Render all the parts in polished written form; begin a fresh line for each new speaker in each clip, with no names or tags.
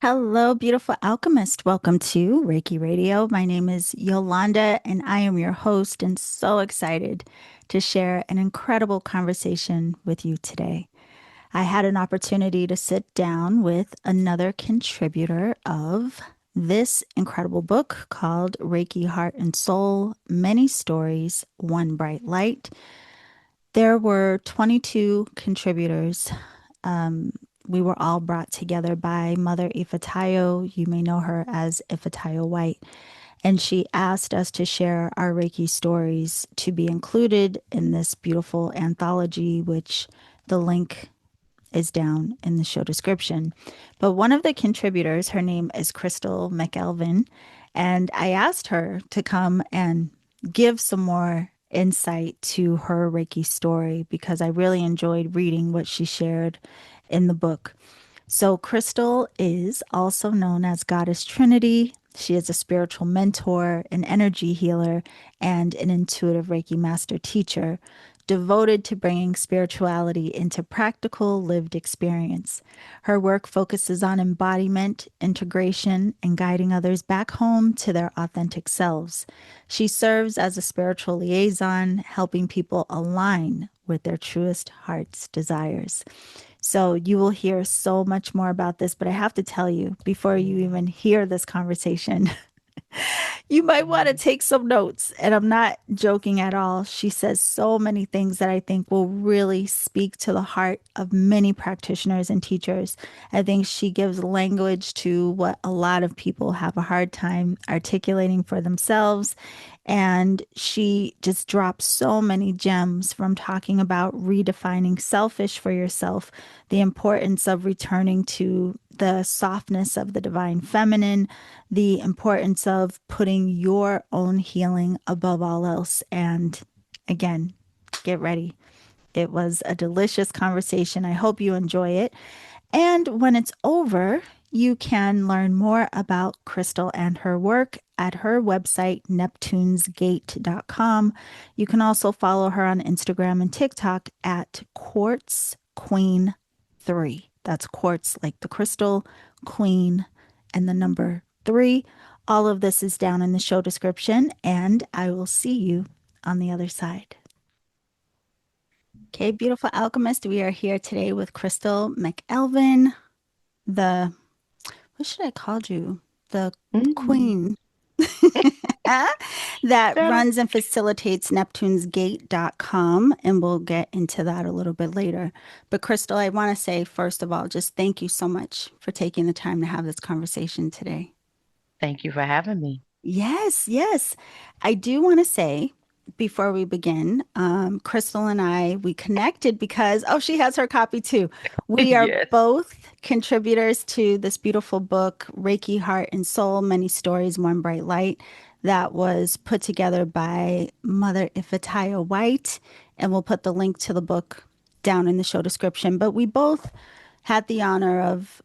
Hello, beautiful alchemist. Welcome to Reiki Radio. My name is Yolanda, and I am your host, and so excited to share an incredible conversation with you today. I had an opportunity to sit down with another contributor of this incredible book called Reiki Heart and Soul Many Stories, One Bright Light. There were 22 contributors. Um, we were all brought together by Mother Ifatayo. You may know her as Ifatayo White. And she asked us to share our Reiki stories to be included in this beautiful anthology, which the link is down in the show description. But one of the contributors, her name is Christal McElveen, and I asked her to come and give some more insight to her Reiki story because I really enjoyed reading what she shared in the book. So, Christal is also known as Goddess Trinity. She is a spiritual mentor, an energy healer, and an intuitive Reiki master teacher devoted to bringing spirituality into practical lived experience. Her work focuses on embodiment, integration, and guiding others back home to their authentic selves. She serves as a spiritual liaison, helping people align with their truest heart's desires. So you will hear so much more about this, but I have to tell you, before you even hear this conversation, you might want to take some notes. And I'm not joking at all. She says so many things that I think will really speak to the heart of many practitioners and teachers. I think she gives language to what a lot of people have a hard time articulating for themselves. And she just drops so many gems from talking about redefining selfish for yourself, the importance of returning to the softness of the divine feminine, the importance of putting your own healing above all else. And again, get ready. It was a delicious conversation. I hope you enjoy it. And when it's over, you can learn more about Christal and her work at her website, neptunesgate.com. You can also follow her on Instagram and TikTok at Quartz Queen 3. That's quartz like the crystal, queen, and the number 3. All of this is down in the show description, and I will see you on the other side. Okay, beautiful alchemist, we are here today with Christal McElveen, the what should I call you? The
Mm.
queen that
That-
runs and facilitates neptunesgate.com. And we'll get into that a little bit later. But Christal, I want to say, first of all, just thank you so much for taking the time to have this conversation today.
Thank you for having me.
Yes, yes. I do want to say before we begin, Christal and I, we connected because, oh, she has her copy too. We are
Yes.
both contributors to this beautiful book, Reiki Heart and Soul Many Stories, One Bright Light, that was put together by Mother Ifatayo White. And we'll put the link to the book down in the show description. But we both had the honor of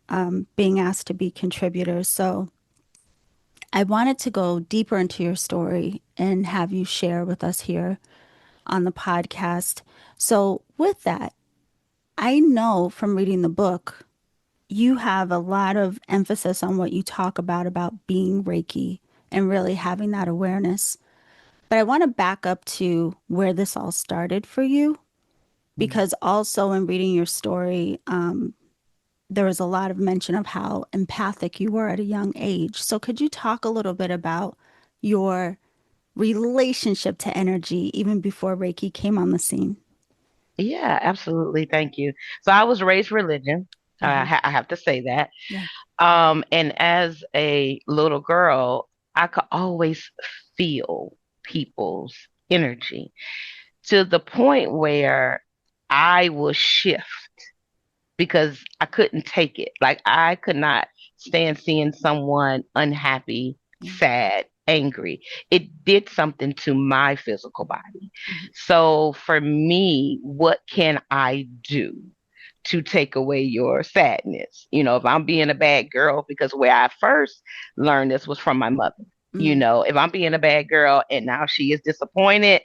being asked to be contributors. So, I wanted to go deeper into your story and have you share with us here on the podcast. So, with that, I know from reading the book, you have a lot of emphasis on what you talk about being Reiki and really having that awareness. But I want to back up to where this all started for you,
Mm.
because also in reading your story, there was a lot of mention of how empathic you were at a young age. So, could you talk a little bit about your relationship to energy even before Reiki came on the scene?
Yeah, absolutely. Thank you. So I was raised religion.
Uh-huh.
I have to say that.
Yeah.
And as a little girl, I could always feel people's energy to the point where I will shift because I couldn't take it. Like I could not stand seeing someone unhappy,
Yeah.
sad, angry. It did something to my physical body.
Mhm.
So for me, what can I do to take away your sadness? If I'm being a bad girl, because where I first learned this was from my mother.
Mm.
If I'm being a bad girl and now she is disappointed,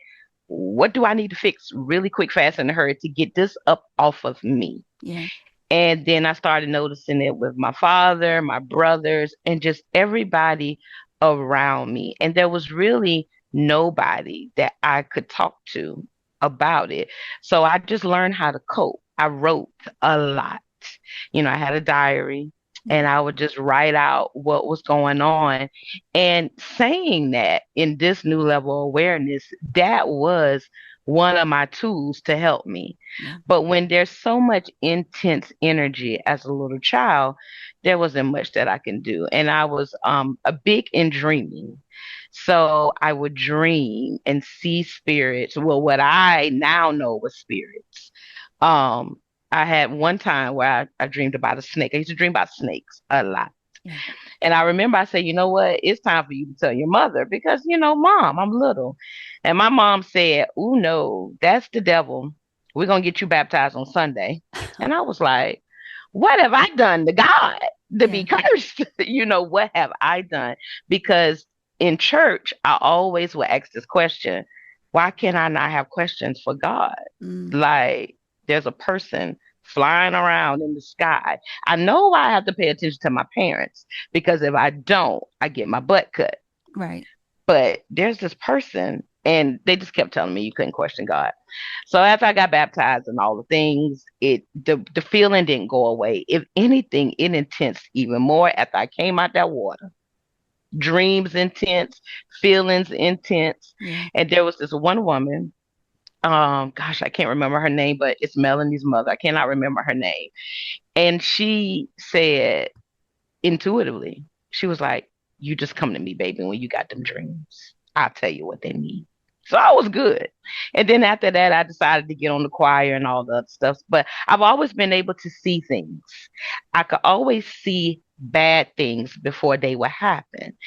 what do I need to fix really quick, fast, and in a hurry to get this up off of me?
Yeah.
And then I started noticing it with my father, my brothers, and just everybody around me. And there was really nobody that I could talk to about it. So I just learned how to cope. I wrote a lot. I had a diary
Yeah.
and I would just write out what was going on. And saying that in this new level of awareness, that was one of my tools to help me.
Yeah.
But when there's so much intense energy as a little child, there wasn't much that I can do. And I was a big in dreaming. So I would dream and see spirits. Well, what I now know was spirits. Um, I had one time where I dreamed about a snake. I used to dream about snakes a lot.
Yeah.
And I remember I said, you know what? It's time for you to tell your mother because, mom, I'm little. And my mom said, oh, no, that's the devil. We're going to get you baptized on Sunday. And I was like, what have I done to God to be
Yeah.
cursed? What have I done? Because in church, I always would ask this question, why can I not have questions for God?
Mm.
Like, there's a person flying around in the sky. I know I have to pay attention to my parents because if I don't, I get my butt cut.
Right.
But there's this person, and they just kept telling me you couldn't question God. So after I got baptized and all the things, the feeling didn't go away. If anything, it intense even more after I came out that water. Dreams intense, feelings intense,
Yeah.
and there was this one woman. Gosh, I can't remember her name, but it's Melanie's mother. I cannot remember her name. And she said intuitively, she was like, you just come to me, baby, when you got them dreams. I'll tell you what they need. So I was good. And then after that, I decided to get on the choir and all the other stuff. But I've always been able to see things. I could always see bad things before they would happen.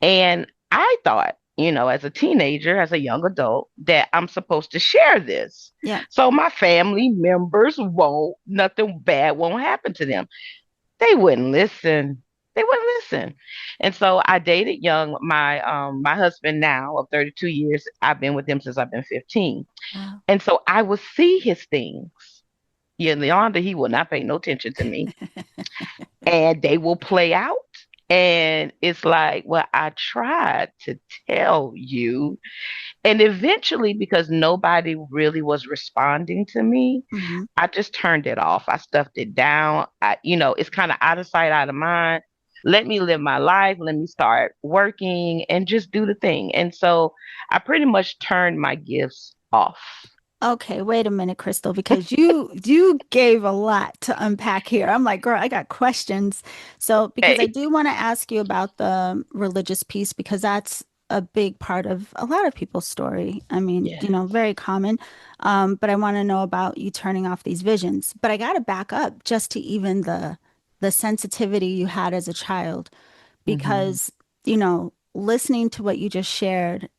And I thought, as a teenager, as a young adult, that I'm supposed to share this.
Yeah.
So my family members nothing bad won't happen to them. They wouldn't listen. They wouldn't listen. And so I dated young. My husband now of 32 years, I've been with him since I've been 15.
Wow.
And so I would see his things. Yeah, Leonda, he will not pay no attention to me. And they will play out. And it's like, well, I tried to tell you. And eventually, because nobody really was responding to me,
Hmm.
I just turned it off. I stuffed it down. It's kind of out of sight, out of mind. Let me live my life. Let me start working and just do the thing. And so I pretty much turned my gifts off.
Okay, wait a minute, Christal, because you gave a lot to unpack here. I'm like, girl, I got questions. So, because I
Hey,
do want to ask you about the religious piece because that's a big part of a lot of people's story. I mean,
yeah.
very common. But I want to know about you turning off these visions. But I got to back up just to even the sensitivity you had as a child,
Hmm.
because, listening to what you just shared,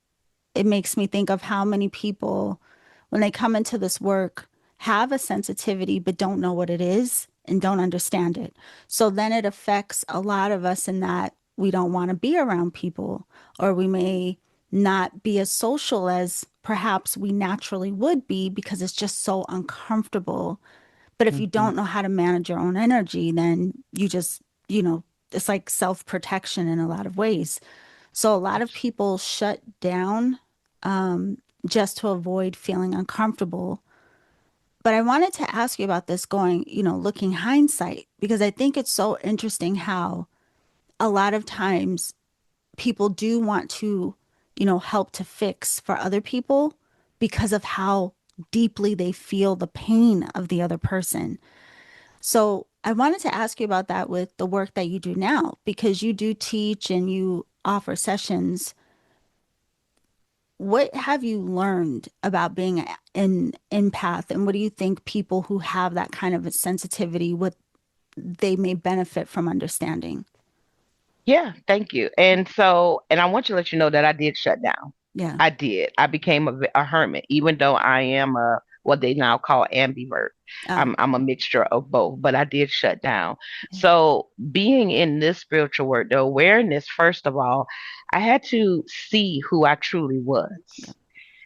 it makes me think of how many people, when they come into this work, have a sensitivity but don't know what it is and don't understand it. So then it affects a lot of us in that we don't want to be around people, or we may not be as social as perhaps we naturally would be because it's just so uncomfortable. But if you
Hmm.
don't know how to manage your own energy, then you just, it's like self protection in a lot of ways. So a lot of people shut down just to avoid feeling uncomfortable. But I wanted to ask you about this going, looking hindsight, because I think it's so interesting how a lot of times people do want to, help to fix for other people because of how deeply they feel the pain of the other person. So I wanted to ask you about that with the work that you do now, because you do teach and you offer sessions. What have you learned about being an empath, and what do you think people who have that kind of a sensitivity, what they may benefit from understanding?
Yeah, thank you. And I want to let you know that I did shut down.
Yeah.
I did. I became a hermit, even though I am what they now call ambivert.
Oh,
I'm a mixture of both, but I did shut down.
yeah.
So being in this spiritual work, the awareness, first of all, I had to see who I truly was,
Yeah.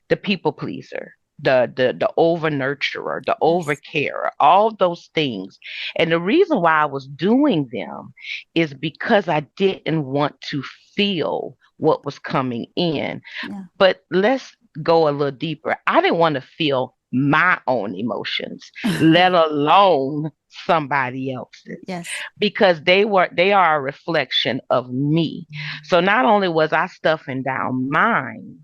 the people pleaser. the over nurturer, the over
Yes.
carer, all those things. And the reason why I was doing them is because I didn't want to feel what was coming in.
Yeah.
But let's go a little deeper. I didn't want to feel my own emotions, let alone somebody else's,
Yes.
because they are a reflection of me. So not only was I stuffing down mine,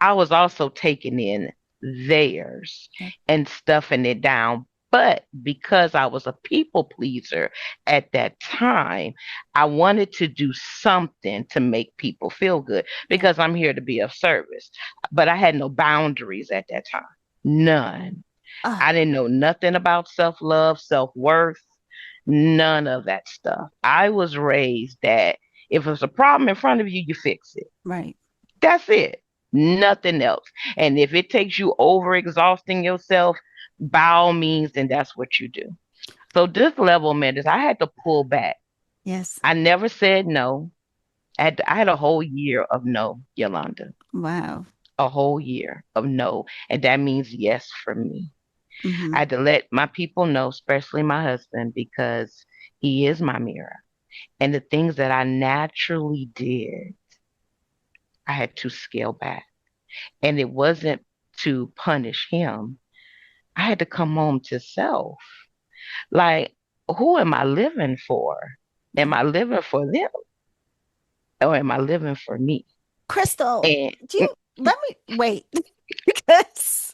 I was also taking in theirs
Yep.
and stuffing it down. But because I was a people pleaser at that time, I wanted to do something to make people feel good
Yep.
because I'm here to be of service. But I had no boundaries at that time. None.
Ah,
I didn't know nothing about self love, self worth, none of that stuff. I was raised that if there's a problem in front of you, you fix it.
right.
That's it. Nothing else. And if it takes you over exhausting yourself, by all means, then that's what you do. So this level matters. I had to pull back.
Yes.
I never said no. I had a whole year of no, Yolanda.
Wow.
A whole year of no. And that means yes for me.
Mm-hmm.
I had to let my people know, especially my husband, because he is my mirror. And the things that I naturally did, I had to scale back. And it wasn't to punish him. I had to come home to self. Like, who am I living for?
Yeah.
Am I living for them or am I living for me?
Crystal,
And
do you let me wait because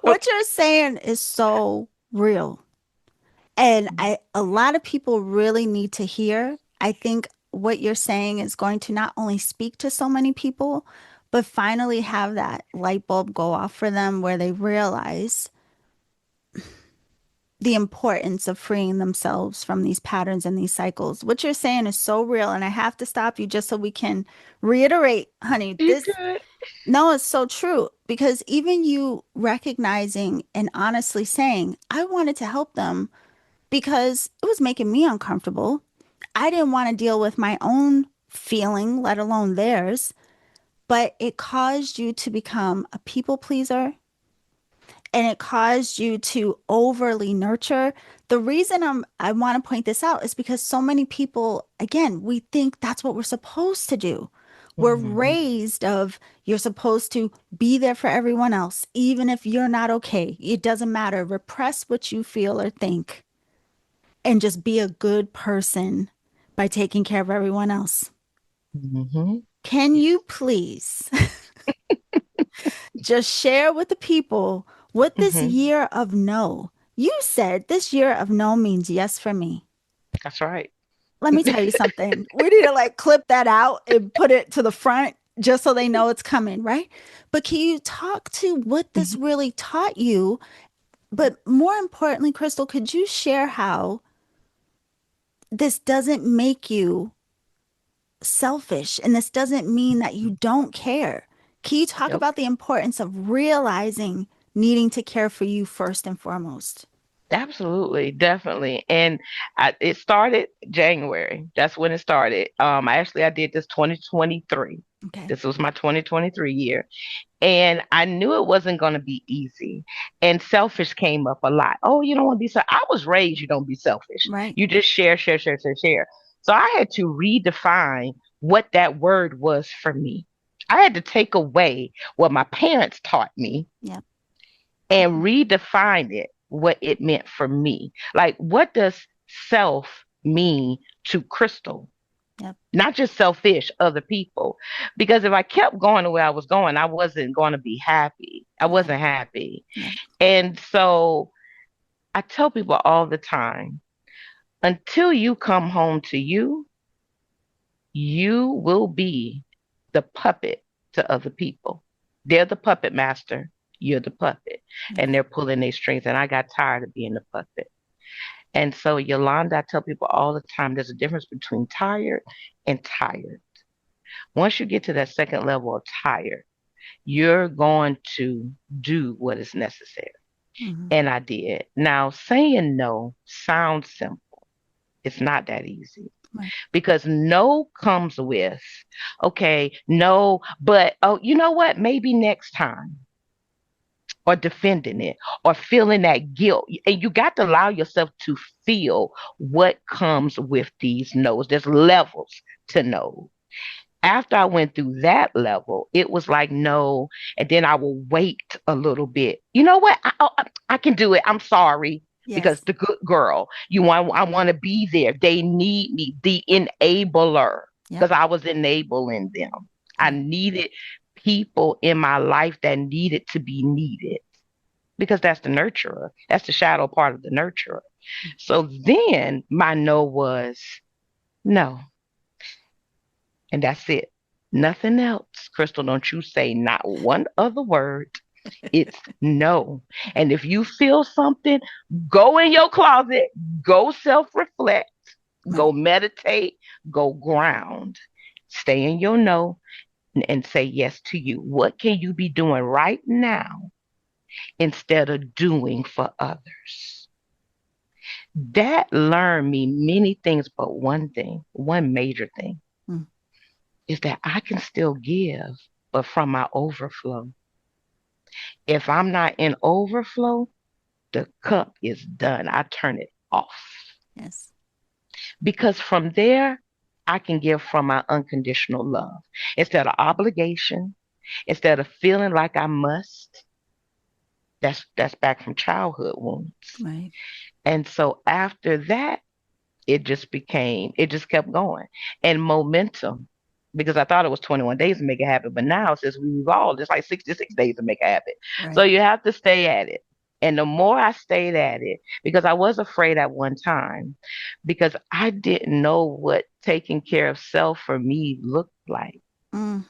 what you're saying is so real. And a lot of people really need to hear. I think what you're saying is going to not only speak to so many people, but finally have that light bulb go off for them where they realize the importance of freeing themselves from these patterns and these cycles. What you're saying is so real. And I have to stop you just so we can reiterate, honey,
you
this,
good.
no, it's so true. Because even you recognizing and honestly saying, I wanted to help them because it was making me uncomfortable. I didn't want to deal with my own feeling, let alone theirs, but it caused you to become a people pleaser and it caused you to overly nurture. The reason I want to point this out is because so many people, again, we think that's what we're supposed to do. We're
Mm-hmm.
raised of you're supposed to be there for everyone else, even if you're not okay. It doesn't matter. Repress what you feel or think and just be a good person by taking care of everyone else.
Mm-hmm.
Can
Yes.
you please just share with the people what this
Mm-hmm.
year of no? You said this year of no means yes for me.
That's right.
Let me tell you something. We need to like clip that out and put it to the front just so they know it's coming, right? But can you talk to what this
Mhm.
really taught you? But more importantly, Crystal, could you share how this doesn't make you selfish and this doesn't mean that you don't care? Can you talk
Yep.
about the importance of realizing needing to care for you first and foremost?
Absolutely, definitely. And it started January. That's when it started. I did this 2023.
Okay.
This was my 2023 year. And I knew it wasn't going to be easy. And selfish came up a lot. Oh, you don't want to be so. I was raised, you don't be selfish.
Right.
You just share, share, share, share, share. So I had to redefine what that word was for me. I had to take away what my parents taught me
Yep.
and redefine it, what it meant for me. Like, what does self mean to Crystal?
Yep.
Not just selfish, other people. Because if I kept going the way I was going, I wasn't going to be happy. I
Right.
wasn't happy.
Yep.
And so I tell people all the time, until you come home to you, you will be the puppet to other people. They're the puppet master. You're the puppet. And
Yes.
they're pulling their strings. And I got tired of being the puppet. And so, Yolanda, I tell people all the time there's a difference between tired and tired. Once you get to that second level of tired, you're going to do what is necessary.
Hmm.
And I did. Now, saying no sounds simple. It's not that easy
Right.
because no comes with, okay, no, but oh, you know what? Maybe next time. or defending it or feeling that guilt. And you got to allow yourself to feel what comes with these no's. There's levels to no. After I went through that level, it was like no, and then I will wait a little bit. You know what? I can do it. I'm sorry because
Yes.
the good girl, I want to be there. They need me, the enabler,
Yep.
because I was enabling them. I
Yep.
needed people in my life that needed to be needed because that's the nurturer. That's the shadow part of the nurturer. So then my no was no. And that's it. Nothing else. Christal, don't you say not one other word. It's no. And if you feel something, go in your closet, go self reflect, go
Right.
meditate, go ground. Stay in your no and say yes to you. What can you be doing right now instead of doing for others? That learned me many things, but one thing, one major thing
Mm.
is that I can still give, but from my overflow. If I'm not in overflow, the cup is done. I turn it off.
Yes.
Because from there, I can give from my unconditional love instead of obligation, instead of feeling like I must. That's back from childhood wounds.
Right.
And so after that, it just kept going. And momentum, because I thought it was 21 days to make it happen, but now since we evolved, it's like 66 days to make it happen. So
Right.
you have to stay at it. And the more I stayed at it, because I was afraid at one time, because I didn't know what taking care of self for me looked like.
Mm.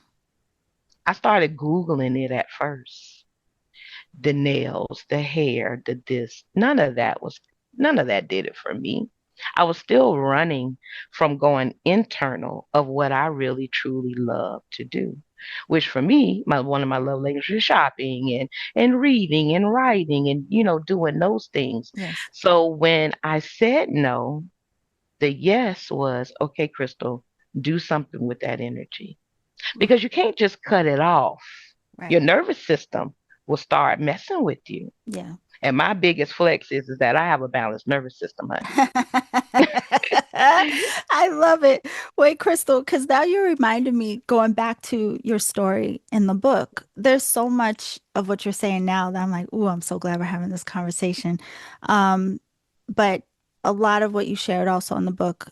I started Googling it at first. The nails, the hair, the this. None of that did it for me. I was still running from going internal of what I really truly love to do, which for me, one of my love languages is shopping and reading and writing and doing those things.
Yes.
So when I said no, the yes was okay, Christal, do something with that energy
Oof.
because you can't just cut it off. Your
Right.
nervous system will start messing with you.
Yeah.
And my biggest flex is that I have a balanced nervous system, honey.
I love it. Wait, Christal, because now you reminded me going back to your story in the book. There's so much of what you're saying now that I'm like, ooh, I'm so glad we're having this conversation. Um, but a lot of what you shared also in the book,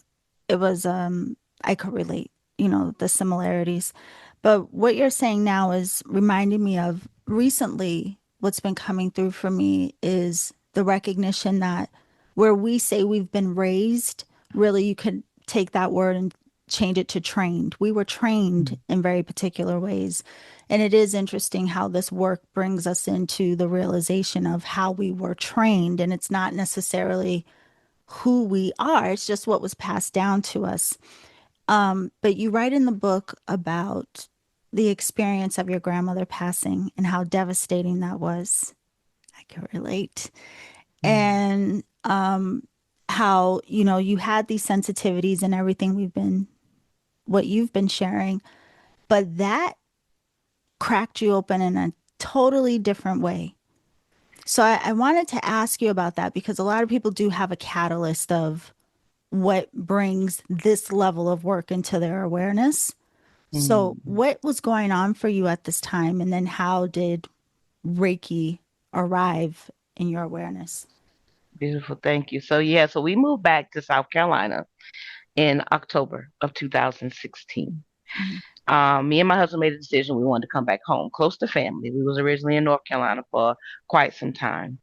it was I could relate, the similarities. But what you're saying now is reminding me of recently what's been coming through for me is the recognition that where we say we've been raised, really you could take that word and change it to trained. We were trained in very particular ways. And it is interesting how this work brings us into the realization of how we were trained. And it's not necessarily who we are, it's just what was passed down to us. But you write in the book about the experience of your grandmother passing and how devastating that was. I can relate.
Mm.
And how, you had these sensitivities and everything what you've been sharing, but that cracked you open in a totally different way. So I wanted to ask you about that because a lot of people do have a catalyst of what brings this level of work into their awareness. So,
Mm.
what was going on for you at this time? And then, how did Reiki arrive in your awareness?
Beautiful. Thank you. So, yeah, so we moved back to South Carolina in October of 2016.
Mhm.
Me and my husband made a decision we wanted to come back home, close to family. We was originally in North Carolina for quite some time.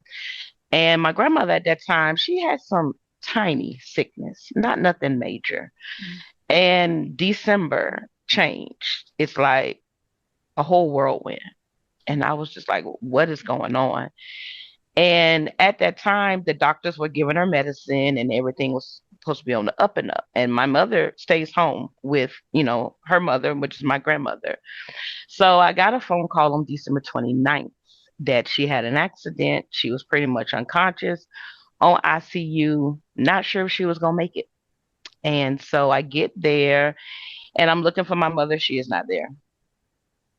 And my grandmother at that time, she had some tiny sickness, not nothing major.
Mhm.
And December changed. It's like a whole whirlwind. And I was just like, what is going on? And at that time, the doctors were giving her medicine and everything was supposed to be on the up and up. And my mother stays home with, her mother, which is my grandmother. So I got a phone call on December 29th that she had an accident. She was pretty much unconscious on ICU, not sure if she was going to make it. And so I get there and I'm looking for my mother. She is not there.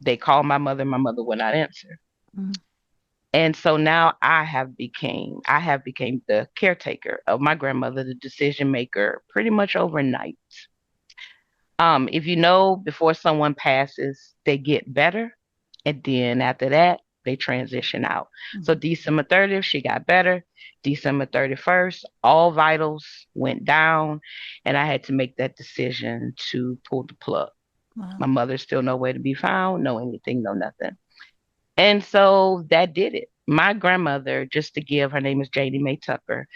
They called my mother. My mother would not answer.
Mhm.
And so now I have became the caretaker of my grandmother, the decision maker, pretty much overnight. If you know, before someone passes, they get better, and then after that, they transition out. So
Mhm.
December 30th, she got better. December 31st, all vitals went down, and I had to make that decision to pull the plug.
Wow.
My mother's still nowhere to be found, no anything, no nothing. And so that did it. My grandmother, just to give, her name is Janie Mae Tucker.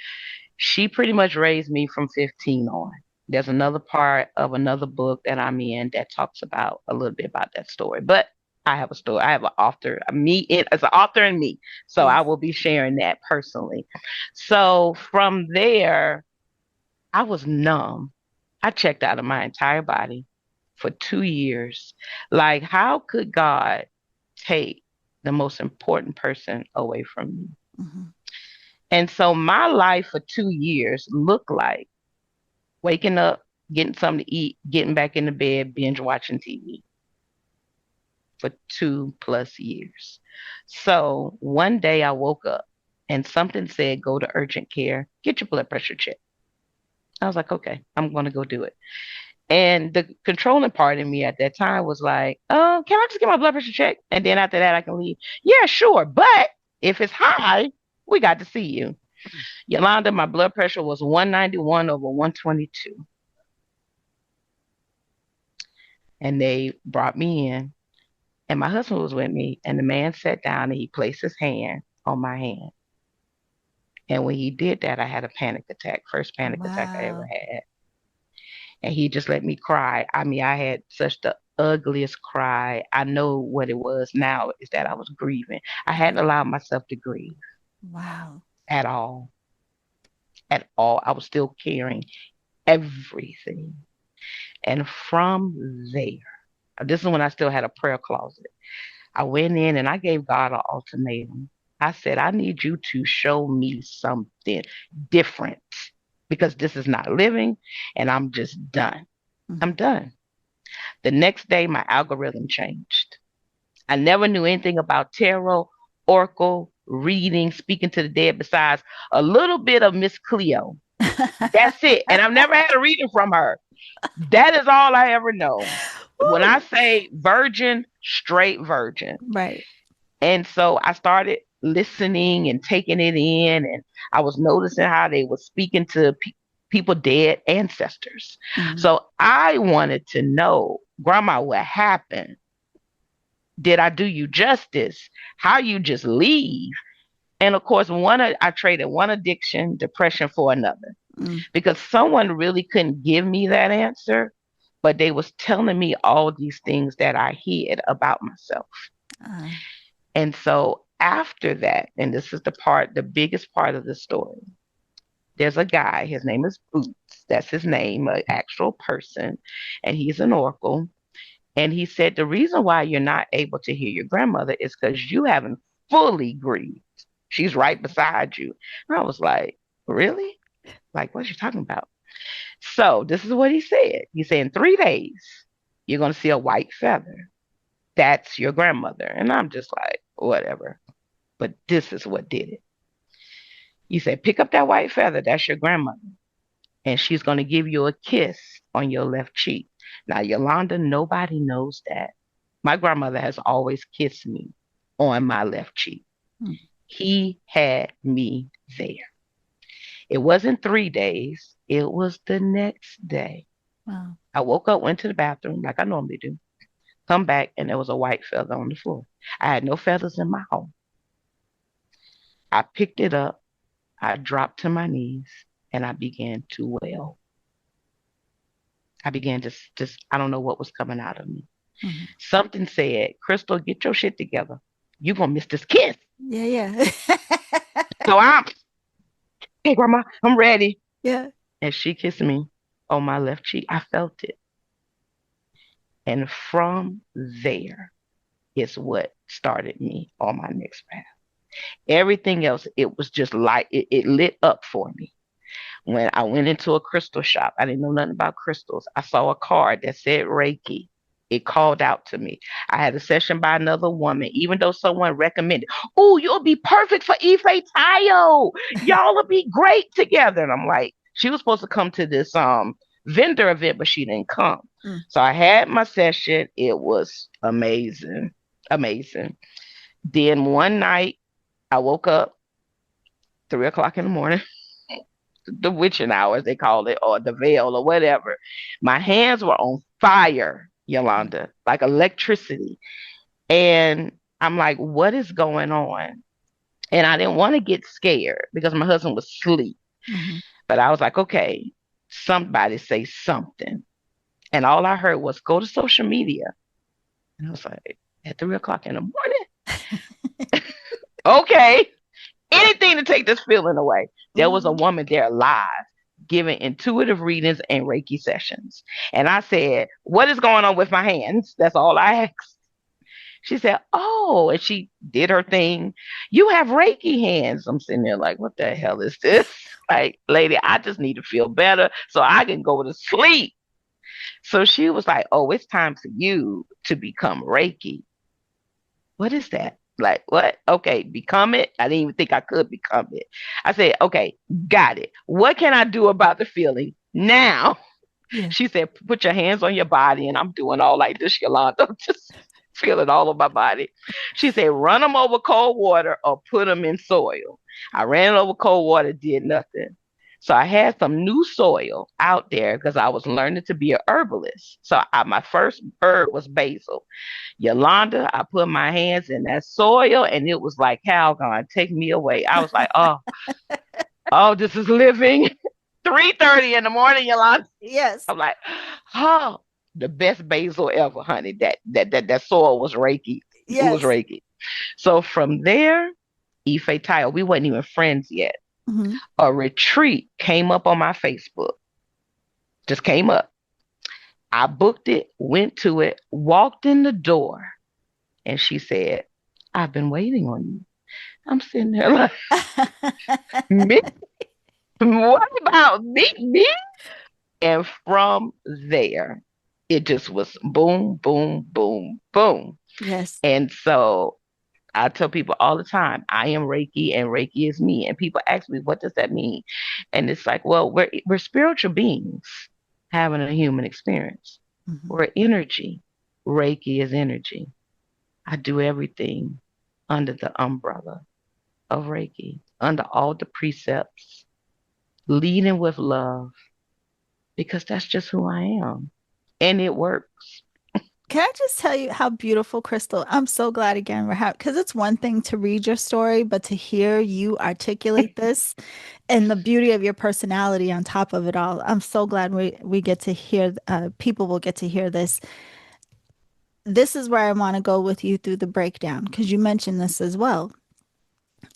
She pretty much raised me from 15 on. There's another part of another book that I'm in that talks about a little bit about that story. But I have a story. I have an author, as an author and me. So I
Yes.
will be sharing that personally. So from there, I was numb. I checked out of my entire body for 2 years. Like, how could God take the most important person away from me?
Hmm.
And so my life for 2 years looked like waking up, getting something to eat, getting back in the bed, binge watching TV for 2+ years. So one day I woke up and something said, go to urgent care, get your blood pressure checked. I was like, okay, I'm going to go do it. And the controlling part in me at that time was like, can I just get my blood pressure checked? And then after that, I can leave. Yeah, sure. But if it's high, we got to see you. Yolanda, my blood pressure was 191 over 122. And they brought me in, and my husband was with me. And the man sat down and he placed his hand on my hand. And when he did that, I had a panic attack, first panic attack I ever
Wow.
had. And he just let me cry. I mean, I had such the ugliest cry. I know what it was now is that I was grieving. I hadn't allowed myself to grieve
Wow.
at all. At all. I was still carrying everything. And from there, this is when I still had a prayer closet. I went in and I gave God an ultimatum. I said, I need you to show me something different because this is not living and I'm just done. I'm
Hmm.
done. The next day, my algorithm changed. I never knew anything about tarot, oracle, reading, speaking to the dead, besides a little bit of Miss Cleo. That's it. And I've never had a reading from her. That is all I ever know. When I
Woo.
say virgin, straight virgin.
Right.
And so I started listening and taking it in, and I was noticing how they were speaking to people dead ancestors.
Hmm.
So I wanted to know, Grandma, what happened? Did I do you justice? How you just leave? And of course, I traded one addiction, depression for another
Mm.
because someone really couldn't give me that answer, but they was telling me all these things that I hid about myself.
Uh,
And so after that, and this is the biggest part of the story, there's a guy, his name is Boots. That's his name, an actual person, and he's an oracle. And he said, the reason why you're not able to hear your grandmother is because you haven't fully grieved. She's right beside you. And I was like, really? Like, what you talking about? So this is what he said. He said, in 3 days, you're going to see a white feather. That's your grandmother. And I'm just like, whatever. But this is what did it. He said, pick up that white feather. That's your grandmother. And she's going to give you a kiss on your left cheek. Now, Yolanda, nobody knows that. My grandmother has always kissed me on my left cheek.
mm.
He had me there. It wasn't 3 days, it was the next day.
Wow.
I woke up, went to the bathroom like I normally do, come back, and there was a white feather on the floor. I had no feathers in my home. I picked it up, I dropped to my knees, and I began to wail. I began just, I don't know what was coming out of me.
Hmm.
Something said, Christal, get your shit together. You're going to miss this kiss.
Yeah. Yeah.
So hey, grandma, I'm ready.
Yeah.
And she kissed me on my left cheek. I felt it. And from there is what started me on my next path. Everything else, it was just like it lit up for me. When I went into a crystal shop, I didn't know nothing about crystals. I saw a card that said Reiki. It called out to me. I had a session by another woman, even though someone recommended, oh, you'll be perfect for Ife Tayo. Y'all will be great together. And I'm like, she was supposed to come to this vendor event, but she didn't come.
Mm.
So I had my session. It was amazing. Amazing. Then one night I woke up 3 o'clock in the morning, the witching hours they call it, or the veil or whatever. My hands were on fire,
Mm.
Yolanda, like electricity. And I'm like, what is going on? And I didn't want to get scared because my husband was asleep.
Mhm.
But I was like, okay, somebody say something. And all I heard was go to social media. And I was like, at 3 o'clock in the morning? Okay. Anything to take this feeling away. There was a
Mhm.
woman there live giving intuitive readings and Reiki sessions. And I said, what is going on with my hands? That's all I asked. She said, oh, and she did her thing. You have Reiki hands. I'm sitting there like, what the hell is this? Like, lady, I just need to feel better so I can go to sleep. So she was like, oh, it's time for you to become Reiki. What is that? Like, what? Okay, become it. I didn't even think I could become it. I said, okay, got it. What can I do about the feeling now?
Yeah.
She said, put your hands on your body. And I'm doing all like this, Yolanda. I'm just feeling all of my body. She said, run them over cold water or put them in soil. I ran over cold water, did nothing. So I had some new soil out there because I was learning to be a herbalist. So my first herb was basil. Yolanda, I put my hands in that soil and it was like, Calgon, take me away. I was like, oh, this is living. 3:30 in the morning, Yolanda.
Yes.
I'm like, oh, the best basil ever, honey. That soil was Reiki. It was
Yes.
Reiki. So from there, Ife Tayo, we weren't even friends yet.
Mhm.
A retreat came up on my Facebook. Just came up. I booked it, went to it, walked in the door, and she said, I've been waiting on you. I'm sitting there like, me? What about me? Me? And from there, it just was boom, boom, boom, boom.
Yes.
And so I tell people all the time, I am Reiki and Reiki is me. And people ask me, what does that mean? And it's like, well, we're spiritual beings having a human experience.
Mhm.
We're energy. Reiki is energy. I do everything under the umbrella of Reiki, under all the precepts, leading with love, because that's just who I am. And it works.
Can I just tell you how beautiful, Christal? I'm so glad again we're having, because it's one thing to read your story, but to hear you articulate this and the beauty of your personality on top of it all. I'm so glad we get to hear, people will get to hear this. This is where I want to go with you through the breakdown, because you mentioned this as well.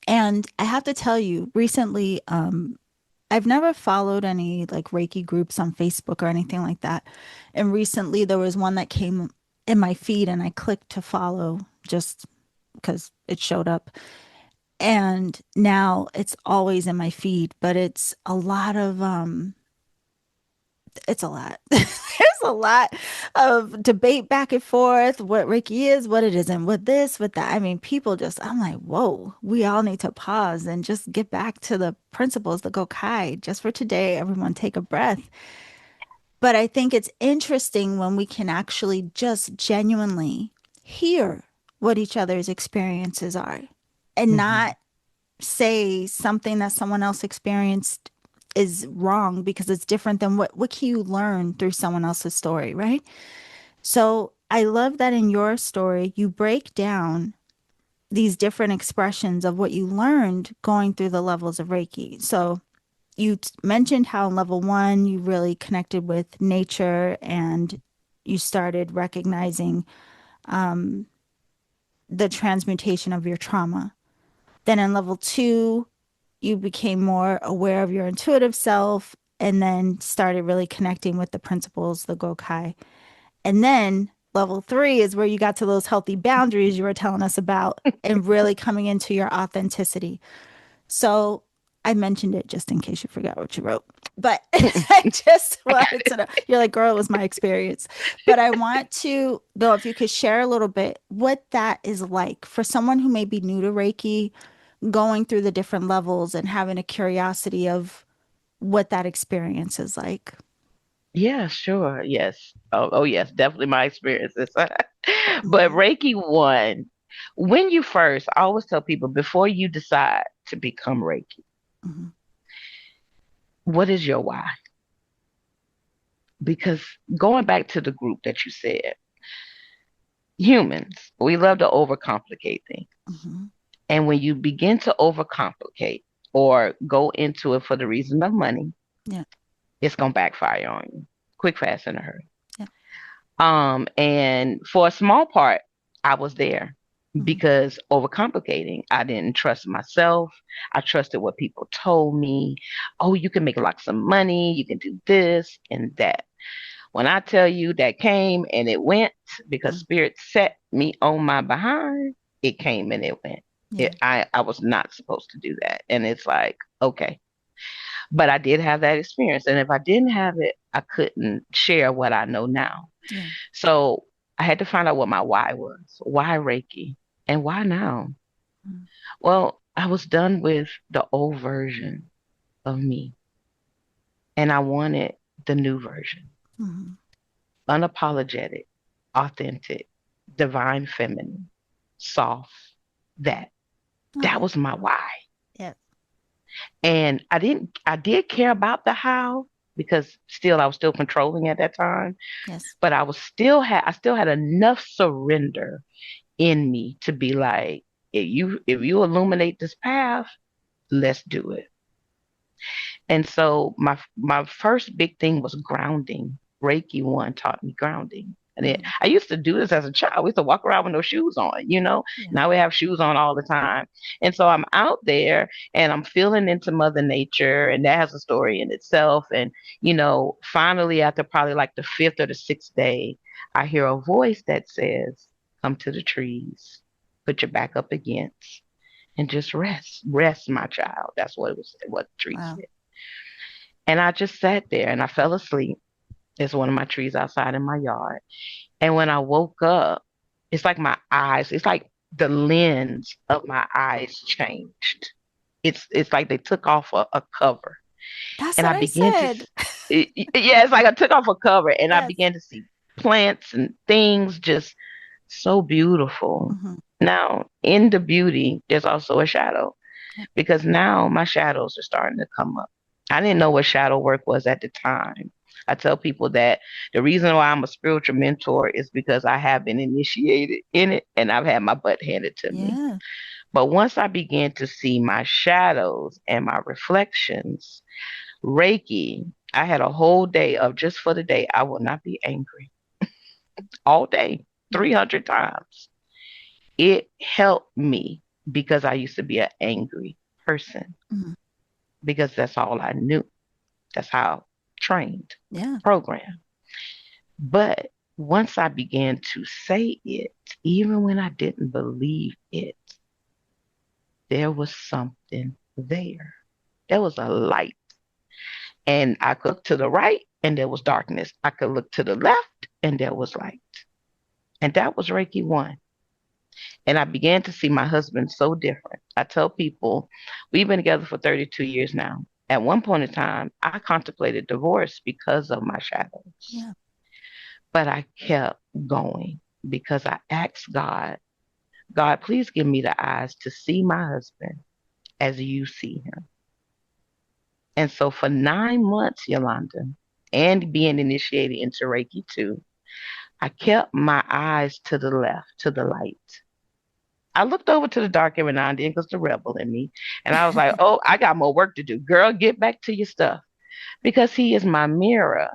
And I have to tell you, recently, I've never followed any like Reiki groups on Facebook or anything like that. And recently there was one that came in my feed and I clicked to follow just because it showed up. And now it's always in my feed, but it's a lot. There's a lot of debate back and forth, what Reiki is, what it isn't, what this, what that. I mean, people just, I'm like, whoa, we all need to pause and just get back to the principles, the Gokai. Just for today, everyone take a breath. But I think it's interesting when we can actually just genuinely hear what each other's experiences are and
Mhm.
not say something that someone else experienced is wrong because it's different than what can you learn through someone else's story, right? So I love that in your story you break down these different expressions of what you learned going through the levels of Reiki. So you mentioned how in level one you really connected with nature and you started recognizing the transmutation of your trauma. Then in level two, you became more aware of your intuitive self and then started really connecting with the principles, the Gokai. And then level three is where you got to those healthy boundaries you were telling us about and really coming into your authenticity. So I mentioned it just in case you forgot what you wrote. But I just
I got
wanted
it.
to know. You're like, girl, it was my experience. But I want to know if you could share a little bit what that is like for someone who may be new to Reiki, going through the different levels and having a curiosity of what that experience is like.
Yeah, sure. Yes. Oh, yes, definitely my experiences. But
Hmm.
Reiki one, when you first, I always tell people before you decide to become Reiki,
Hmm.
what is your why? Because going back to the group that you said, humans, we love to overcomplicate things.
Hmm.
And when you begin to overcomplicate or go into it for the reason of money,
Yeah.
it's gonna backfire on you, quick, fast, in a hurry.
Yeah.
And for a small part, I was there
Hmm.
because overcomplicating, I didn't trust myself. I trusted what people told me. Oh, you can make lots of money. You can do this and that. When I tell you that came and it went because
Hmm.
spirit set me on my behind, it came and it went.
Yeah.
I was not supposed to do that. And it's like, okay. But I did have that experience. And if I didn't have it, I couldn't share what I know now.
Yeah.
So I had to find out what my why was. Why Reiki? And why now?
Mm-hmm.
Well, I was done with the old version of me and I wanted the new version.
Mm-hmm.
Unapologetic, authentic, divine feminine, soft. That. That
Oh,
was my why.
yeah.
And I did care about the how because still I was still controlling at that time,
Yes.
but I still had enough surrender in me to be like, if you illuminate this path, let's do it. And so my first big thing was grounding. Reiki one taught me grounding. And
Mm-hmm.
I used to do this as a child. We used to walk around with no shoes on, you know.
Yeah.
Now we have shoes on all the time. And so I'm out there and I'm feeling into Mother Nature, and that has a story in itself. And, finally, after probably like the fifth or the sixth day, I hear a voice that says, come to the trees, put your back up against, and just rest. Rest, my child. That's what it was, what the tree
Wow.
said. And I just sat there and I fell asleep. There's one of my trees outside in my yard. And when I woke up, it's like my eyes, it's like the lens of my eyes changed. It's like they took off a cover.
That's
And
what
I
I
began to,
said.
yeah, it's like I took off a cover and I
Yes.
began to see plants and things just so beautiful.
Hmm.
Now, in the beauty, there's also a shadow
Yeah.
because now my shadows are starting to come up. I didn't know what shadow work was at the time. I tell people that the reason why I'm a spiritual mentor is because I have been initiated in it and I've had my butt handed to me.
Yeah.
But once I began to see my shadows and my reflections, Reiki, I had a whole day of just for the day, I will not be angry all day,
Mm-hmm.
300 times. It helped me because I used to be an angry person
Hmm.
because that's all I knew. That's how trained,
Yeah.
programmed. But once I began to say it, even when I didn't believe it, there was something there. There was a light. And I could look to the right and there was darkness. I could look to the left and there was light. And that was Reiki 1. And I began to see my husband so different. I tell people, we've been together for 32 years now. At one point in time, I contemplated divorce because of my shadows.
Yeah.
But I kept going because I asked God, God, please give me the eyes to see my husband as you see him. And so for 9 months, Yolanda, and being initiated into Reiki 2, I kept my eyes to the left, to the light. I looked over to the dark every now and then because the rebel in me. And I was like, oh, I got more work to do. Girl, get back to your stuff. Because he is my mirror.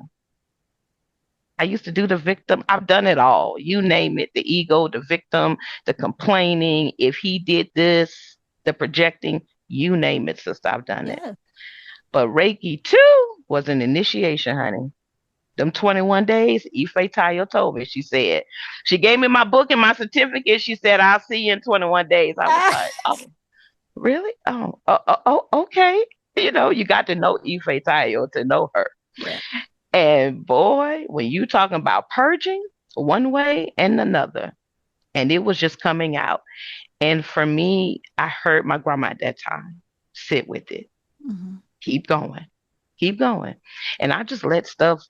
I used to do the victim. I've done it all. You name it, the ego, the victim, the complaining. If he did this, the projecting, you name it, sister. I've done it.
Yeah.
But Reiki 2 was an initiation, honey. Them 21 days, Ife Tayo told me. She said, she gave me my book and my certificate. She said, I'll see you in 21 days. I was
Ah,
like, oh, really? Oh, okay. You got to know Ife Tayo to know her.
Yeah.
And boy, when you talking about purging one way and another, and it was just coming out. And for me, I heard my grandma at that time sit with it,
Hmm.
keep going, keep going. And I just let stuff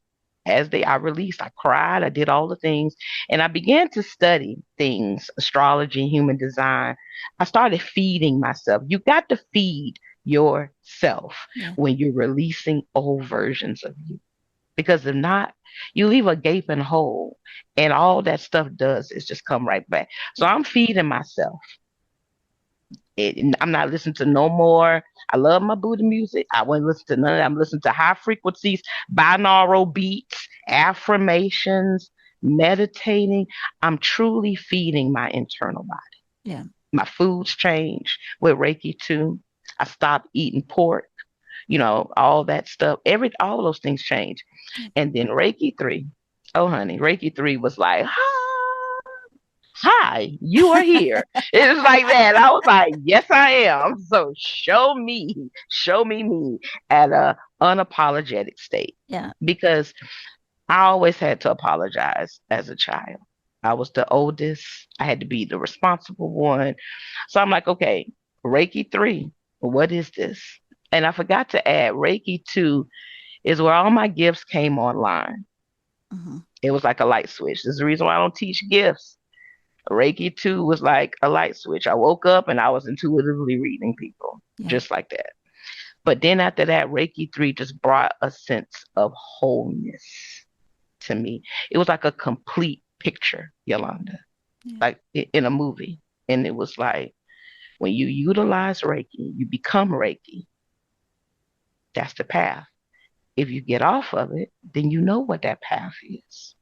I released. I cried, I did all the things, and I began to study things, astrology, human design. I started feeding myself. You got to feed yourself
Yeah.
when you're releasing old versions of you. Because if not, you leave a gaping hole, and all that stuff does is just come right back. So
Yeah.
I'm feeding myself. I'm not listening to no more. I love my Buddha music. I wouldn't listen to none of that. I'm listening to high frequencies, binaural beats, affirmations, meditating. I'm truly feeding my internal body.
Yeah.
My foods change with Reiki too. I stopped eating pork, all that stuff. All those things change.
Yeah.
And then Reiki 3. Oh honey, Reiki 3 was like, hi, you are here. It was like that. I was like, yes, I am. So show me me at a unapologetic state.
Yeah.
Because I always had to apologize as a child. I was the oldest. I had to be the responsible one. So I'm like, okay, Reiki 3, what is this? And I forgot to add Reiki 2 is where all my gifts came online.
Hmm.
It was like a light switch. This is the reason why I don't teach gifts. Reiki 2 was like a light switch. I woke up and I was intuitively reading people,
Yeah.
just like that. But then after that, Reiki 3 just brought a sense of wholeness to me. It was like a complete picture, Yolanda,
Yeah.
like in a movie. And it was like, when you utilize Reiki, you become Reiki. That's the path. If you get off of it, then you know what that path is.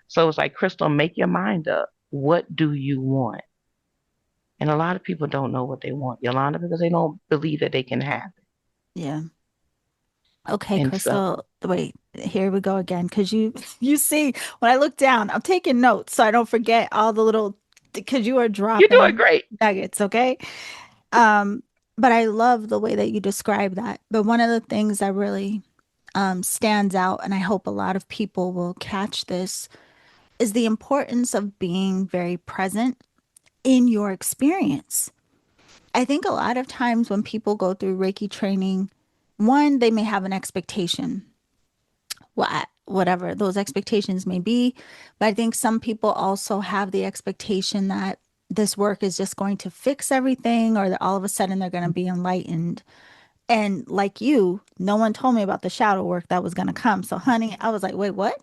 So it's like, Christal, make your mind up. What do you want? And a lot of people don't know what they want, Yolanda, because they don't believe that they can have it.
Yeah. Okay,
And so
Christal. Wait, here we go again. Because you see, when I look down, I'm taking notes so I don't forget all the little, because you are
you're doing
dropping
great.
nuggets, okay? Um, but I love the way that you describe that. But one of the things that really stands out, and I hope a lot of people will catch this, is the importance of being very present in your experience. I think a lot of times when people go through Reiki training, one, they may have an expectation, whatever those expectations may be. But I think some people also have the expectation that this work is just going to fix everything or that all of a sudden they're going to be enlightened. And like you, no one told me about the shadow work that was going to come. So, honey, I was like, wait, what?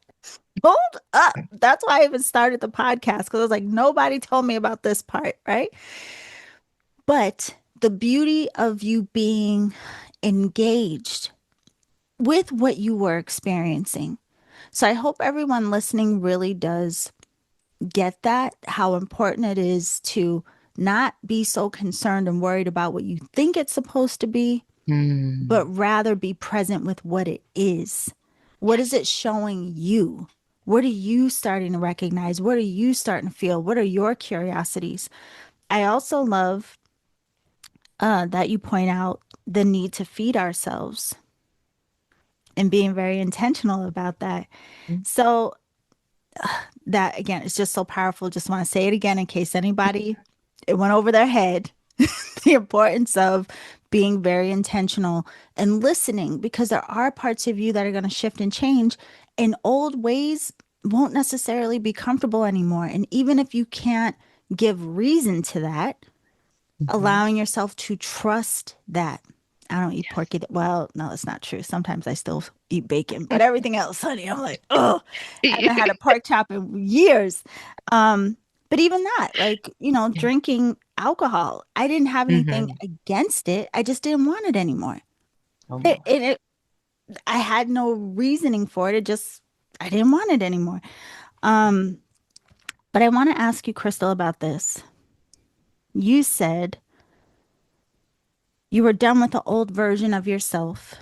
Hold up. That's why I even started the podcast because I was like, nobody told me about this part, right? But the beauty of you being engaged with what you were experiencing. So I hope everyone listening really does get that, how important it is to not be so concerned and worried about what you think it's supposed to be, but
Mm,
rather be present with what it is. What is
yes.
it showing you? What are you starting to recognize? What are you starting to feel? What are your curiosities? I also love that you point out the need to feed ourselves and being very intentional about that.
Mm,
So, that again, it's just so powerful. Just want to say it again in case anybody it went over their head. The importance of being very intentional and listening because there are parts of you that are going to shift and change, and old ways won't necessarily be comfortable anymore. And even if you can't give reason to that,
mhm.
allowing yourself to trust that. I don't eat
Yes.
pork either. Well, no, that's not true. Sometimes I still eat bacon, but everything else, honey, I'm like, oh, I haven't had a pork chop in years. Um, but even that, like,
Yeah.
drinking alcohol, I didn't have anything
Hmm.
against it. I just didn't want it anymore.
Oh
It,
boy.
it, it I had no reasoning for it. I didn't want it anymore. Um, but I want to ask you, Christal, about this. You said you were done with the old version of yourself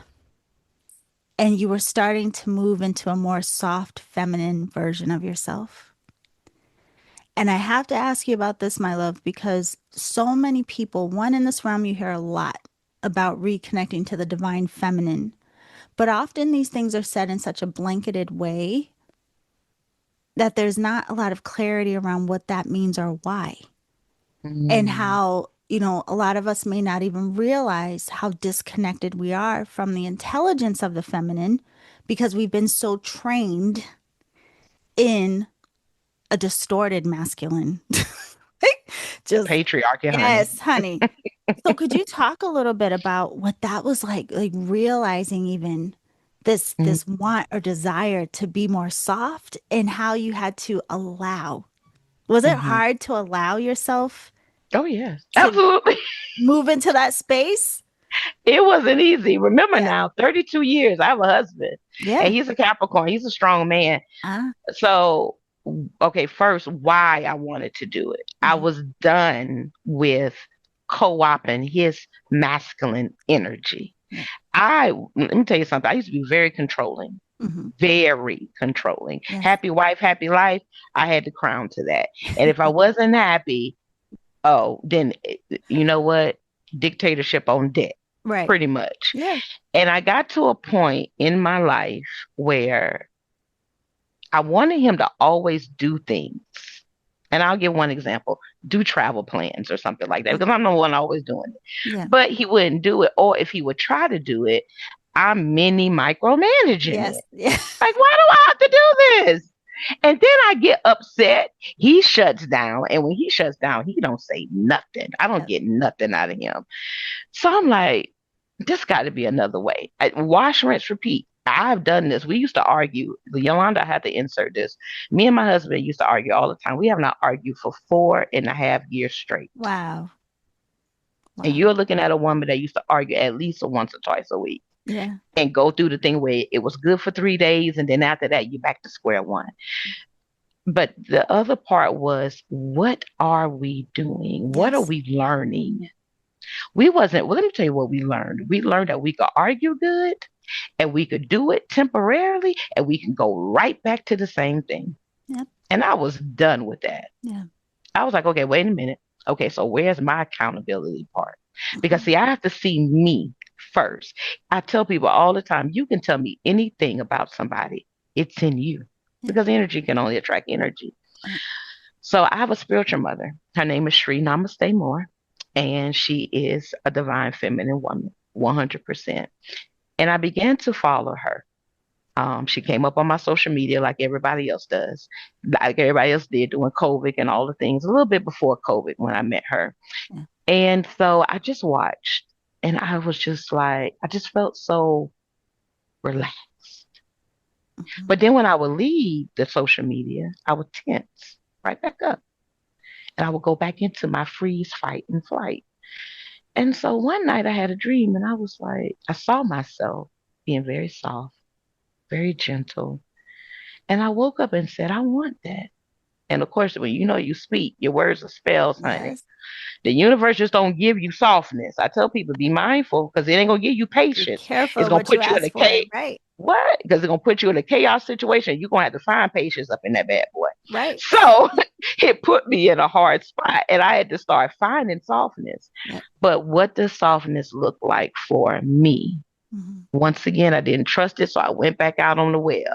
and you were starting to move into a more soft, feminine version of yourself. And I have to ask you about this, my love, because so many people, one in this realm, you hear a lot. about reconnecting to the divine feminine. But often these things are said in such a blanketed way that there's not a lot of clarity around what that means or why. And
Mm.
how, a lot of us may not even realize how disconnected we are from the intelligence of the feminine because we've been so trained in a distorted masculine.
The
Just,
patriarchy, honey.
yes, honey. So could you talk a little bit about what that was like realizing even
Mm.
this want or desire to be more soft and how you had to allow. Was it
Hmm.
hard to allow yourself
Oh, yes,
to
absolutely.
move into that space?
It wasn't easy. Remember
Yeah.
now, 32 years, I have a husband, and
Yeah.
he's a Capricorn. He's a strong man.
Ah.
So, okay, first, why I wanted to do it. I
Mm-hmm.
was done with co-opting his masculine energy.
Yeah.
Let me tell you something. I used to be very controlling,
Mm-hmm.
very controlling.
Yes.
Happy wife, happy life. I had to crown to that. And if I wasn't happy, oh, then you know what? Dictatorship on deck,
Right.
pretty much.
Yeah.
And I got to a point in my life where I wanted him to always do things. And I'll give one example, do travel plans or something like that, because
Okay.
I'm the one always doing it.
Yeah.
But he wouldn't do it. Or if he would try to do it, I'm mini micromanaging
Yes.
it.
Yeah.
Like, why do I have to do this? And then I get upset. He shuts down. And when he shuts down, he don't say nothing. I don't
Yeah.
get nothing out of him. So I'm like, this got to be another way. Wash, rinse, repeat. I've done this. We used to argue. Yolanda had to insert this. Me and my husband used to argue all the time. We have not argued for 4.5 years straight.
Wow.
And
Wow.
you're looking at a woman that used to argue at least once or twice a week
Yeah.
and go through the thing where it was good for 3 days. And then after that, you're back to square one. But the other part was, what are we doing? What are
Yes.
we learning? We wasn't, well, let me tell you what we learned. We learned that we could argue good and we could do it temporarily and we can go right back to the same thing.
Yep.
And I was done with that.
Yeah.
I was like, okay, wait a minute. Okay, so where's my accountability part? Because
Mm-hmm.
see, I have to see me first. I tell people all the time, you can tell me anything about somebody. It's in you.
Yeah.
Because energy can only attract energy.
Yeah.
So I have a spiritual mother. Her name is Sri Namaste Moore, and she is a divine feminine woman, 100%. And I began to follow her. She came up on my social media like everybody else does, like everybody else did during COVID and all the things, a little bit before COVID when I met her.
Yeah.
And so I just watched and I was just like, I just felt so relaxed.
Mm-hmm.
But then when I would leave the social media, I would tense right back up and I would go back into my freeze, fight, and flight. And so one night I had a dream and I was like, I saw myself being very soft, very gentle. And I woke up and said, I want that. And of course, when you know you speak, your words are spells, honey.
Yes.
The universe just don't give you softness. I tell people be mindful because it ain't gonna give you
Be
patience. It's
careful
gonna
what you
put you in a
ask for.
chaos.
Right.
What? Because it's gonna put you in a chaos situation. You're gonna have to find patience up in that bad boy.
Right.
So it put me in a hard spot, and I had to start finding softness.
Yep.
But what does softness look like for me?
Mm-hmm.
Once again, I didn't trust it, so I went back out on the web.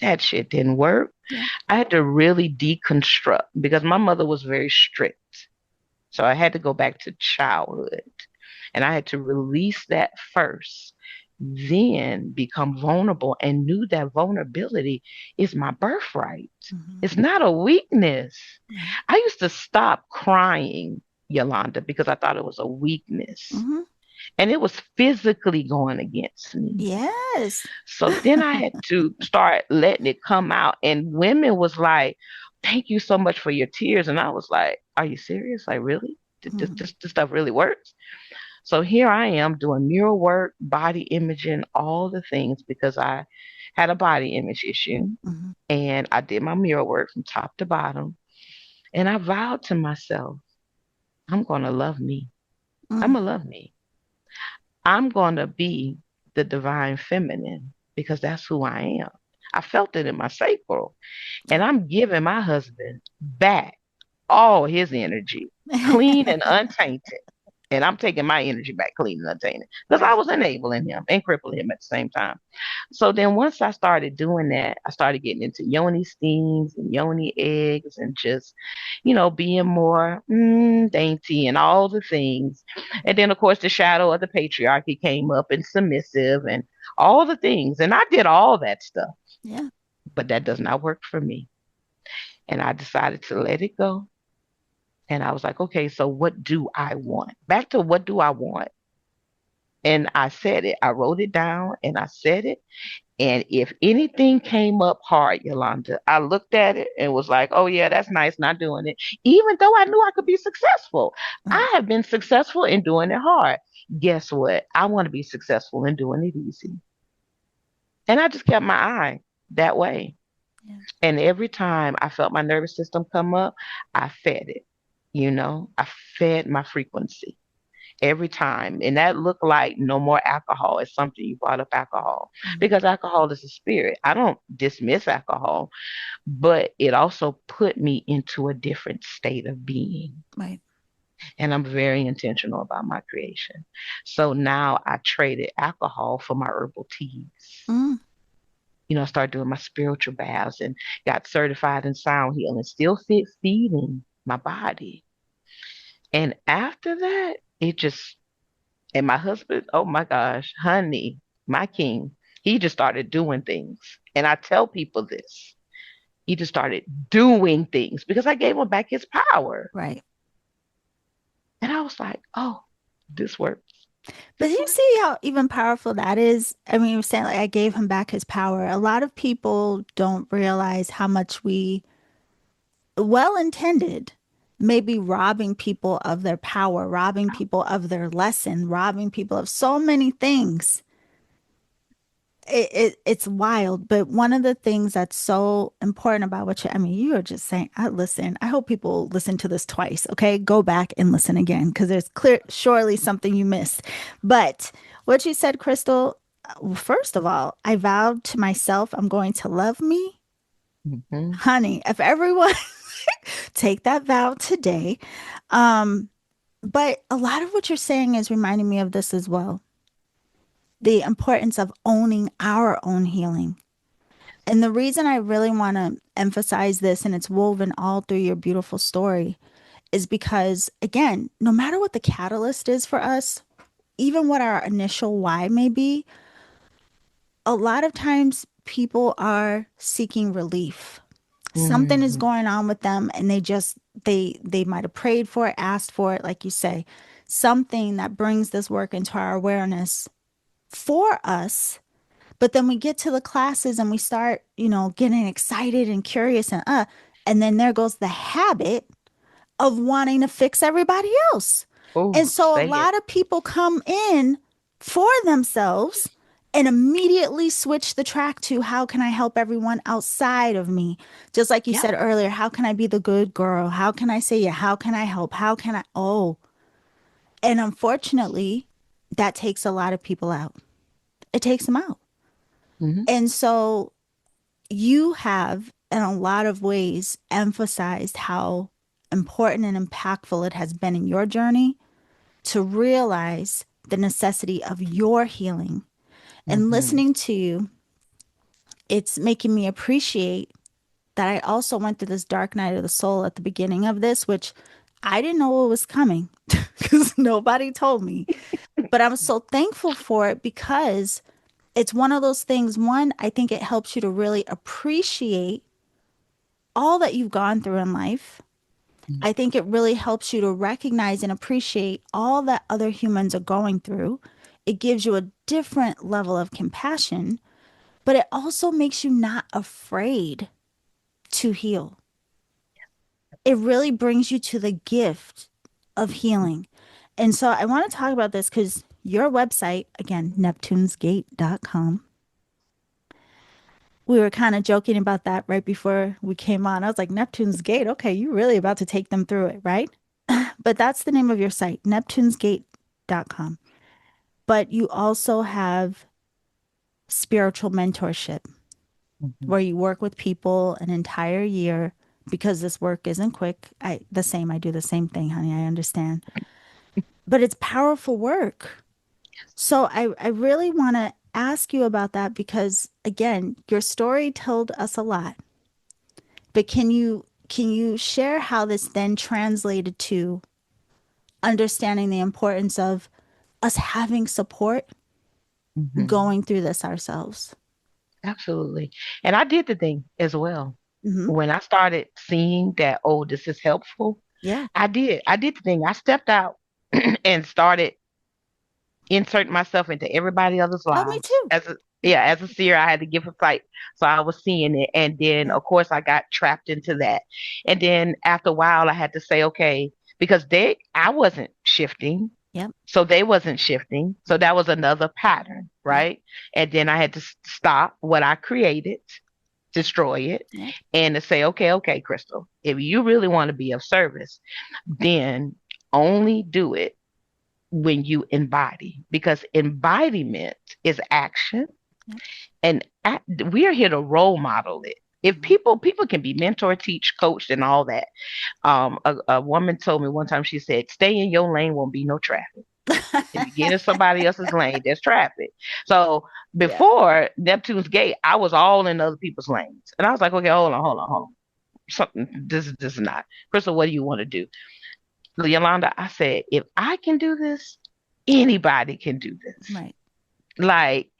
That shit didn't work.
Yeah.
I had to really deconstruct because my mother was very strict. So I had to go back to childhood and I had to release that first, then become vulnerable and knew that vulnerability is my birthright.
Mm-hmm.
It's not a weakness.
Yeah.
I used to stop crying, Yolanda, because I thought it was a weakness.
Mm-hmm.
And it was physically going against me.
Yes.
So then I had to start letting it come out. And women was like, thank you so much for your tears. And I was like, are you serious? Like, really?
Mm-hmm.
This stuff really works? So here I am doing mirror work, body imaging, all the things because I had a body image issue.
Mm-hmm.
And I did my mirror work from top to bottom. And I vowed to myself, I'm going to love me. I'm
Mm-hmm.
going to love me. I'm going to be the divine feminine because that's who I am. I felt it in my sacral. And I'm giving my husband back all his energy, clean and untainted. And I'm taking my energy back, cleaning and attaining, because I was enabling him and crippling him at the same time. So then once I started doing that, I started getting into yoni steams and yoni eggs and just, being more dainty and all the things. And then, of course, the shadow of the patriarchy came up and submissive and all the things. And I did all that stuff,
Yeah.
but that does not work for me. And I decided to let it go. And I was like, okay, so what do I want? Back to what do I want? And I said it. I wrote it down and I said it. And if anything came up hard, Yolanda, I looked at it and was like, oh, yeah, that's nice, not doing it. Even though I knew I could be successful,
Right.
I have been successful in doing it hard. Guess what? I want to be successful in doing it easy. And I just kept my eye that way.
Yeah.
And every time I felt my nervous system come up, I fed it. I fed my frequency every time. And that looked like no more alcohol. It's something you brought up alcohol
Mm.
because alcohol is a spirit. I don't dismiss alcohol, but it also put me into a different state of being.
Right.
And I'm very intentional about my creation. So now I traded alcohol for my herbal teas.
Mm.
I started doing my spiritual baths and got certified in sound healing, still feeding my body. And after that, and my husband, oh my gosh, honey, my king, he just started doing things. And I tell people this. He just started doing things because I gave him back his power.
Right.
And I was like, oh, this works.
But
This
you
works.
see how even powerful that is? I mean, you're saying like I gave him back his power. A lot of people don't realize how much we, well intended, may be robbing people of their power, robbing people of their lesson, robbing people of so many things. It's wild. But one of the things that's so important about what I mean, you are just saying, I listen, I hope people listen to this twice. Okay. Go back and listen again because there's surely something you missed. But what you said, Christal, first of all, I vowed to myself, I'm going to love me.
Mm-hmm.
Honey, if everyone take that vow today. Um, but a lot of what you're saying is reminding me of this as well. The importance of owning our own healing. And the reason I really want to emphasize this, and it's woven all through your beautiful story, is because, again, no matter what the catalyst is for us, even what our initial why may be, a lot of times people are seeking relief. Something is
Mm-hmm.
going on with them and they might have prayed for it, asked for it, like you say, something that brings this work into our awareness for us. But then we get to the classes and we start, getting excited and curious and then there goes the habit of wanting to fix everybody else. And
Oh,
so a
say it.
lot of people come in for themselves and immediately switch the track to how can I help everyone outside of me? Just like you
Yep.
said earlier, how can I be the good girl? How can I say yeah? How can I help? How can I? Oh, and unfortunately, that takes a lot of people out. It takes them out.
Mm-hmm.
And so you have, in a lot of ways, emphasized how important and impactful it has been in your journey to realize the necessity of your healing. And
Mm-hmm.
listening to you, it's making me appreciate that I also went through this dark night of the soul at the beginning of this, which I didn't know what was coming because nobody told me. But I'm so thankful for it because it's one of those things. One, I think it helps you to really appreciate all that you've gone through in life. I think it really helps you to recognize and appreciate all that other humans are going through. It gives you a different level of compassion, but it also makes you not afraid to heal. It really brings you to the gift of healing. And so I want to talk about this because your website, again, neptunesgate.com, we were kind of joking about that right before we came on. I was like, Neptune's Gate. Okay, you're really about to take them through it, right? But that's the name of your site, neptunesgate.com. But you also have spiritual mentorship
Mm-hmm.
where you work with people an entire year because this work isn't quick. I do the same thing, honey. I understand. but it's powerful work. So I really want to ask you about that because again, your story told us a lot. But can you share how this then translated to understanding the importance of us having support
Hmm.
going through this ourselves?
Absolutely. And I did the thing as well.
Hmm.
When I started seeing that, oh, this is helpful,
Yeah.
I did the thing. I stepped out and started insert myself into everybody else's
Oh, me
lives.
too.
As a seer, I had to give a fight. So I was seeing it. And then
Yeah.
of course I got trapped into that. And then after a while I had to say, okay, because I wasn't shifting.
Yep.
So they wasn't shifting. So that was another pattern,
Yep.
right? And then I had to stop what I created, destroy it,
Yep.
and to say, okay, Christal, if you really want to be of service, then only do it when you embody, because embodiment is action,
Yep.
and we are here to role model it. If
Hmm.
people can be mentor, teach, coached, and all that. A woman told me one time, she said, stay in your lane, won't be no traffic. If you get in somebody else's lane, there's traffic. So
Yeah.
before Neptune's gate, I was all in other people's lanes, and I was like, okay, hold on, something, this is not. Crystal, what do you want to do? Yolanda, I said, if I can do this, anybody can do this.
Right.
Like,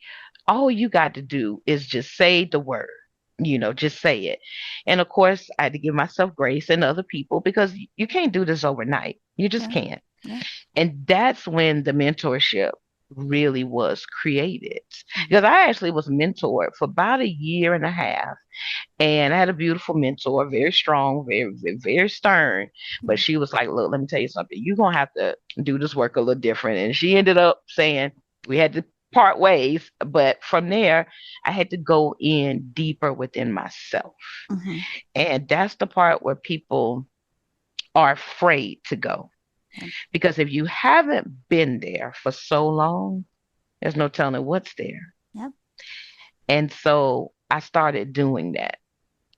all you got to do is just say the word, just say it. And of course, I had to give myself grace and other people, because you can't do this overnight. You just
Yeah.
can't.
Yeah.
And that's when the mentorship really was created.
Hmm.
Because I actually was mentored for about a year and a half. And I had a beautiful mentor, very strong, very, very, very stern. But she was like, look, let me tell you something. You're going to have to do this work a little different. And she ended up saying we had to part ways. But from there, I had to go in deeper within myself.
Hmm.
And that's the part where people are afraid to go.
Yep.
Because if you haven't been there for so long, there's no telling what's there.
Yep.
And so I started doing that.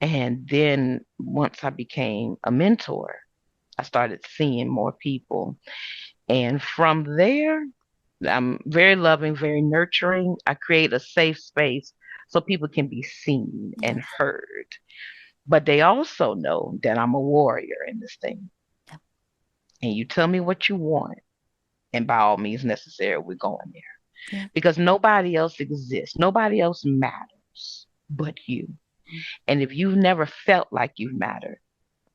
And then once I became a mentor, I started seeing more people. And from there, I'm very loving, very nurturing. I create a safe space so people can be seen and
Yes.
heard. But they also know that I'm a warrior in this thing.
Yep.
And you tell me what you want, and by all means necessary, we're going there.
Yeah.
Because nobody else exists, nobody else matters but you. And if you've never felt like you've mattered,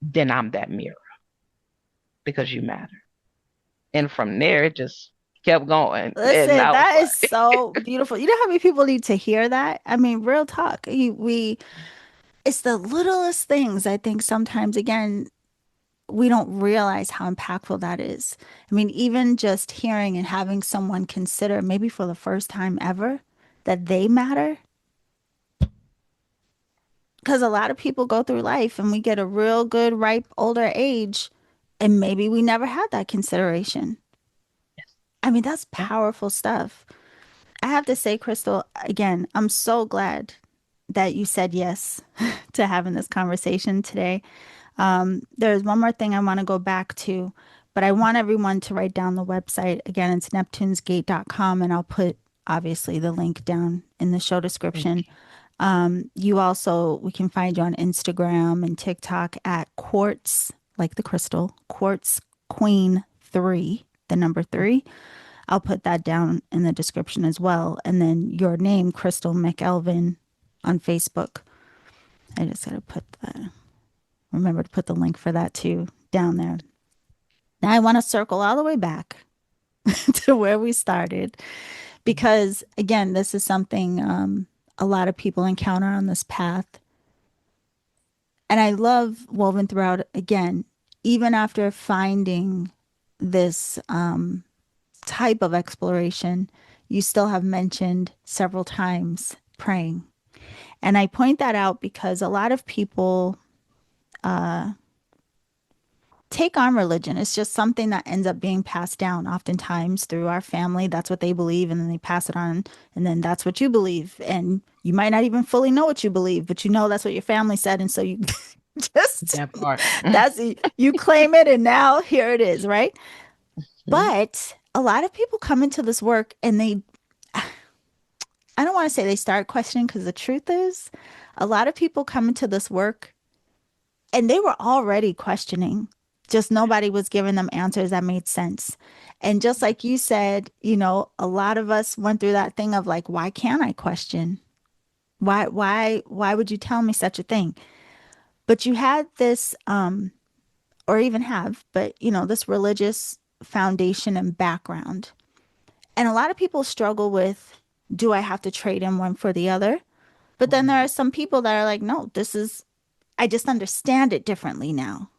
then I'm that mirror, because you matter. And from there, it just kept going. And
Listen,
I was
that is
like,
so beautiful. You know how many people need to hear that? I mean, real talk. It's the littlest things I think sometimes, again, we don't realize how impactful that is. I mean, even just hearing and having someone consider, maybe for the first time ever, that they matter. Because a lot of people go through life and we get a real good, ripe, older age, and maybe we never had that consideration. I mean, that's
yeah,
powerful stuff. I have to say, Christal, again, I'm so glad that you said yes to having this conversation today. There's one more thing I want to go back to, but I want everyone to write down the website. Again, it's neptunesgate.com, and I'll put obviously the link down in the show
thank
description.
you.
We can find you on Instagram and TikTok at Quartz, like the crystal, Quartz Queen 3, the number 3. I'll put that down in the description as well. And then your name, Christal McElveen, on Facebook. I just got to remember to put the link for that too down there. Now I want to circle all the way back to where we started because, again, this is something a lot of people encounter on this path. And I love woven throughout, again, even after finding this type of exploration, you still have mentioned several times praying. And I point that out because a lot of people take on religion. It's just something that ends up being passed down oftentimes through our family. That's what they believe, and then they pass it on, and then that's what you believe. And you might not even fully know what you believe, but you know that's what your family said, and so you just
That part.
that's you claim it, and now here it is, right?
Mhm.
But a lot of people come into this work and I don't want to say they start questioning because the truth is, a lot of people come into this work and they were already questioning. Just nobody was giving them answers that made sense. And just like you said, a lot of us went through that thing of like, why can't I question? Why would you tell me such a thing? But you had this, or even have, but this religious foundation and background. And a lot of people struggle with, do I have to trade in one for the other? But then there are some people that are like, no, I just understand it differently now.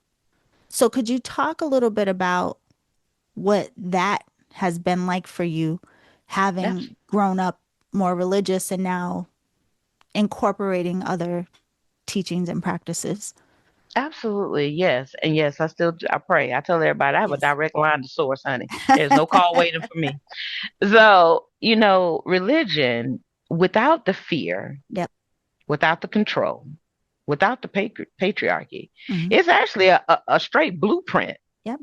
So could you talk a little bit about what that has been like for you,
Abs-
having grown up more religious and now incorporating other teachings and practices?
Absolutely, yes. And yes, I pray. I tell everybody I have a
Yes.
direct line to source, honey. There's no call waiting for me. So, religion without the fear,
Yep.
without the control, without the patriarchy,
Hmm.
is actually a straight blueprint
Yep.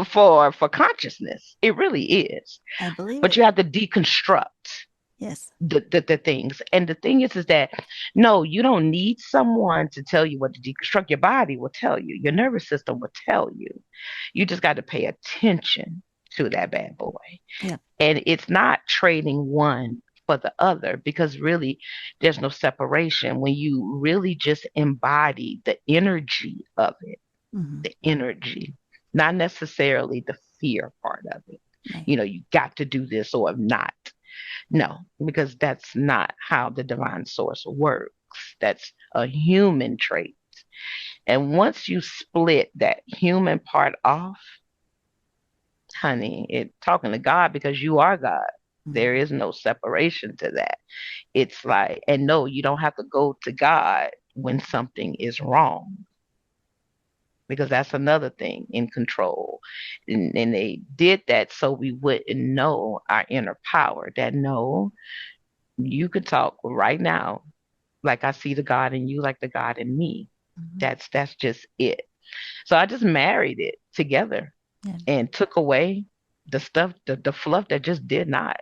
for consciousness. It really is.
I believe
But
it.
you have to deconstruct
Yes.
the things. And the thing is that no, you don't need someone to tell you what to deconstruct. Your body will tell you, your nervous system will tell you. You just got to pay attention to that bad boy.
Yep.
And it's not trading one for the other because really there's no separation when you really just embody the energy of it,
Hmm.
the energy, not necessarily the fear part of it.
Right.
You got to do this or not. No, because that's not how the divine source works. That's a human trait. And once you split that human part off, honey, it talking to God because you are God. There
Hmm.
is no separation to that. It's like, and no, you don't have to go to God when something is wrong because that's another thing in control. And they did that so we wouldn't know our inner power that no, you could talk right now like I see the God in you, like the God in me.
Hmm.
That's just it. So I just married it together
Yeah.
and took away the stuff, the fluff that just did not.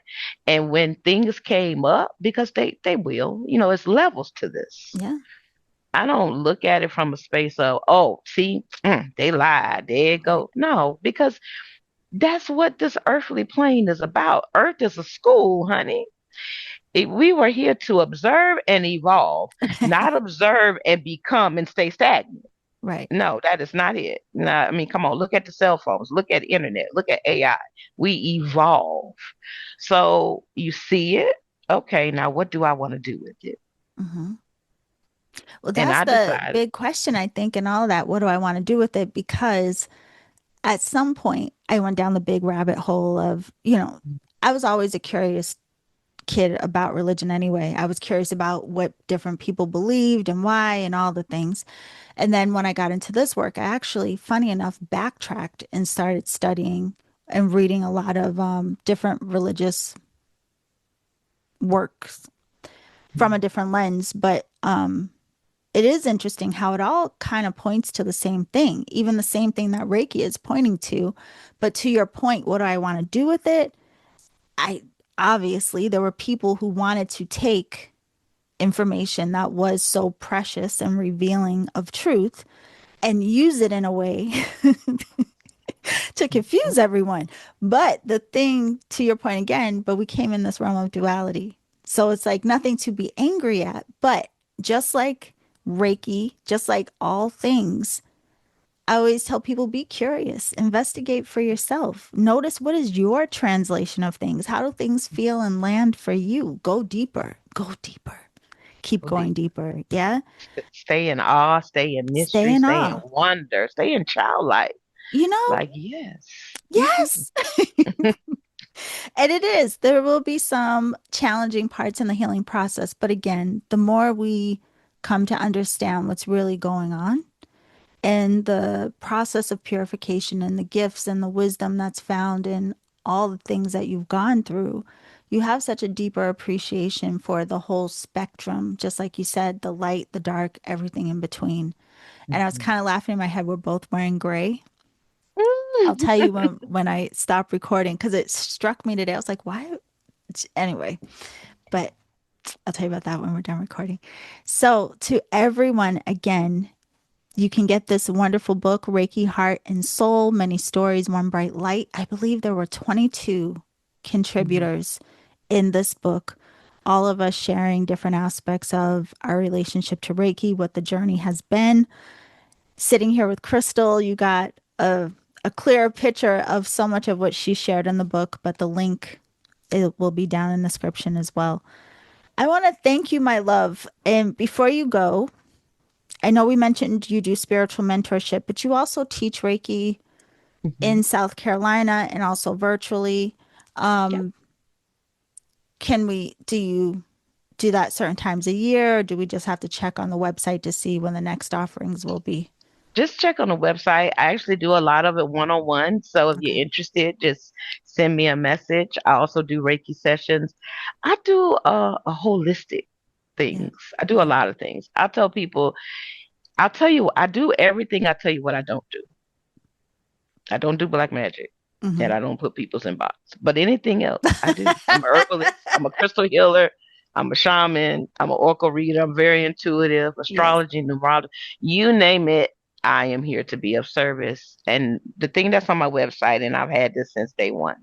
And when things came up, because they will, it's levels to this.
Yeah.
I don't look at it from a space of, oh, see, they lied. There it
Right.
go. No, because that's what this earthly plane is about. Earth is a school, honey. We were here to observe and evolve, not observe and become and stay stagnant.
Right.
No, that is not it. No, I mean, come on, look at the cell phones, look at the internet, look at AI. We evolve. So you see it. Okay, now what do I want to do with it?
Hmm. Well,
And
that's
I
the
decided,
big question, I think, and all that. What do I want to do with it? Because at some point, I went down the big rabbit hole of, I was always a curious kid about religion anyway. I was curious about what different people believed and why and all the things. And then when I got into this work, I actually, funny enough, backtracked and started studying and reading a lot of different religious works from a different lens. But it is interesting how it all kind of points to the same thing, even the same thing that Reiki is pointing to. But to your point, what do I want to do with it? I obviously there were people who wanted to take information that was so precious and revealing of truth and use it in a way to confuse everyone. But the thing, to your point again, but we came in this realm of duality. So it's like nothing to be angry at. But just like Reiki, just like all things, I always tell people be curious, investigate for yourself. Notice what is your translation of things? How do things feel and land for you? Go deeper, go deeper, keep
go
going
deep.
deeper. Yeah.
Stay in awe, stay in
Stay
mystery,
in
stay in
awe.
wonder, stay in childlike.
You know,
Like, yes. Mhm.
yes. And it is. There will be some challenging parts in the healing process. But again, the more we come to understand what's really going on and the process of purification and the gifts and the wisdom that's found in all the things that you've gone through, you have such a deeper appreciation for the whole spectrum. Just like you said, the light, the dark, everything in between. And I was
Mhm.
kind of laughing in my head. We're both wearing gray. I'll tell you when I stop recording because it struck me today. I was like, why? Anyway, but I'll tell you about that when we're done recording. So, to everyone, again, you can get this wonderful book, Reiki Heart and Soul, Many Stories, One Bright Light. I believe there were 22
Mhm.
contributors in this book, all of us sharing different aspects of our relationship to Reiki, what the journey has been. Sitting here with Christal, you got a clearer picture of so much of what she shared in the book, but the link it will be down in the description as well. I want to thank you, my love. And before you go, I know we mentioned you do spiritual mentorship, but you also teach Reiki
Mhm.
in South Carolina and also virtually.
Yep.
Can we, do you do that certain times a year, or do we just have to check on the website to see when the next offerings will be?
Just check on the website. I actually do a lot of it one on one. So if you're
Okay.
interested, just send me a message. I also do Reiki sessions. I do a holistic
Yeah.
things. I do a
Yeah.
lot of things. I tell people, I'll tell you, I do everything. I tell you what I don't do. I don't do black magic, and
Hmm.
I don't put people's in box. But anything else, I do. I'm a herbalist. I'm a crystal healer. I'm a shaman. I'm an oracle reader. I'm very intuitive.
Yes.
Astrology, numerology, you name it. I am here to be of service. And the thing that's on my website, and I've had this since day one,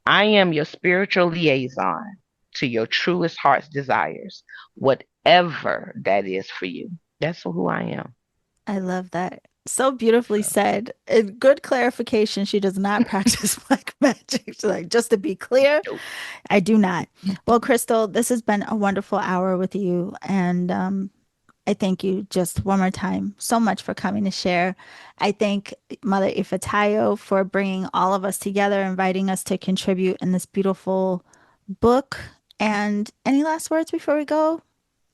I am your spiritual liaison to your truest heart's desires, whatever that is for you. That's who I am.
I love that. So beautifully
So,
said. And good clarification. She does not practice black magic. She's like, just to be clear,
nope.
I do not. Well, Christal, this has been a wonderful hour with you. And I thank you just one more time so much for coming to share. I thank Mother Ifatayo for bringing all of us together, inviting us to contribute in this beautiful book. And any last words before we go?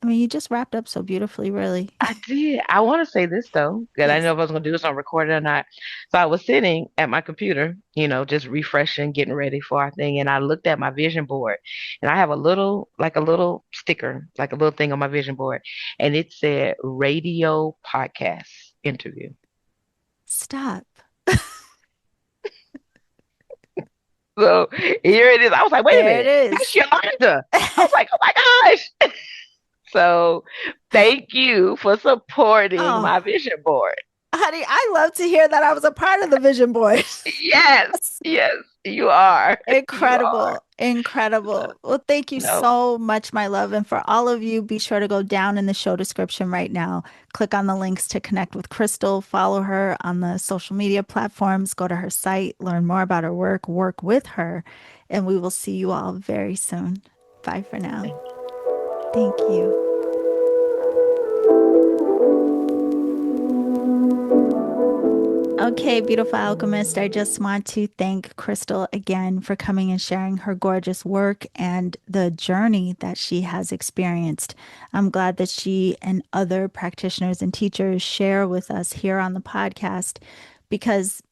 I mean, you just wrapped up so beautifully, really.
I did. I want to say this though, because I didn't
Yes.
know if I was going to do this on recorded or not. So I was sitting at my computer, just refreshing, getting ready for our thing, and I looked at my vision board, and I have like a little sticker, like a little thing on my vision board, and it said radio podcast interview.
Stop.
So here it is. I was like, wait a
There it
minute, that's
is.
Yolanda. I was like, oh my gosh. So thank you for supporting
Oh,
my vision board.
honey, I love to hear that I was a part of the vision board.
Yes, yes, you are. You are.
Incredible.
So,
Incredible. Well, thank you
no,
so much, my love. And for all of you, be sure to go down in the show description right now. Click on the links to connect with Christal, follow her on the social media platforms, go to her site, learn more about her work, work with her. And we will see you all very soon. Bye for now.
thank
Thank you. Okay, beautiful alchemist. I just want to thank Christal again for coming and sharing her gorgeous work and the journey that she has experienced. I'm glad that she and other practitioners and teachers share with us here on the podcast because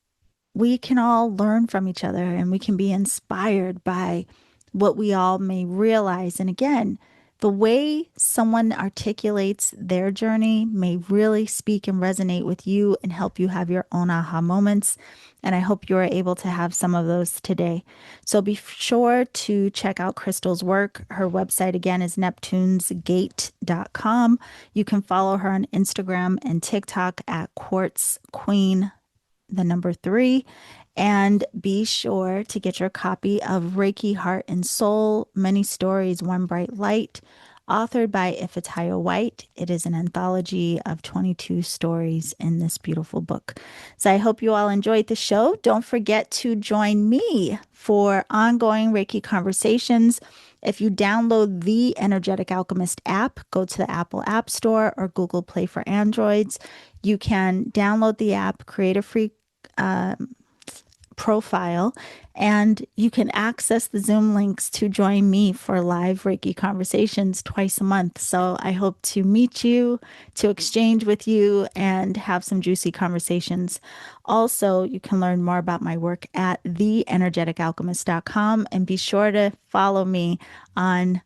we can all learn from each other and we can be inspired by what we all may realize. And again, the way someone articulates their journey may really speak and resonate with you and help you have your own aha moments. And I hope you are able to have some of those today. So be sure to check out Christal's work. Her website again is neptunesgate.com. You can follow her on Instagram and TikTok at Quartz Queen the number 3. And be sure to get your copy of Reiki Heart and Soul, Many Stories, One Bright Light, authored by Ifatayo White. It is an anthology of 22 stories in this beautiful book. So I hope you all enjoyed the show. Don't forget to join me for ongoing Reiki conversations. If you download the Energetic Alchemist app, go to the Apple App Store or Google Play for Androids. You can download the app, create a free profile, and you can access the Zoom links to join me for live Reiki conversations twice a month. So I hope to meet you, to exchange with you, and have some juicy conversations. Also, you can learn more about my work at theenergeticalchemist.com and be sure to follow me on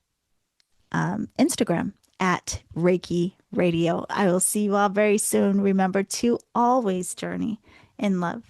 Instagram at Reiki Radio. I will see you all very soon. Remember to always journey in love.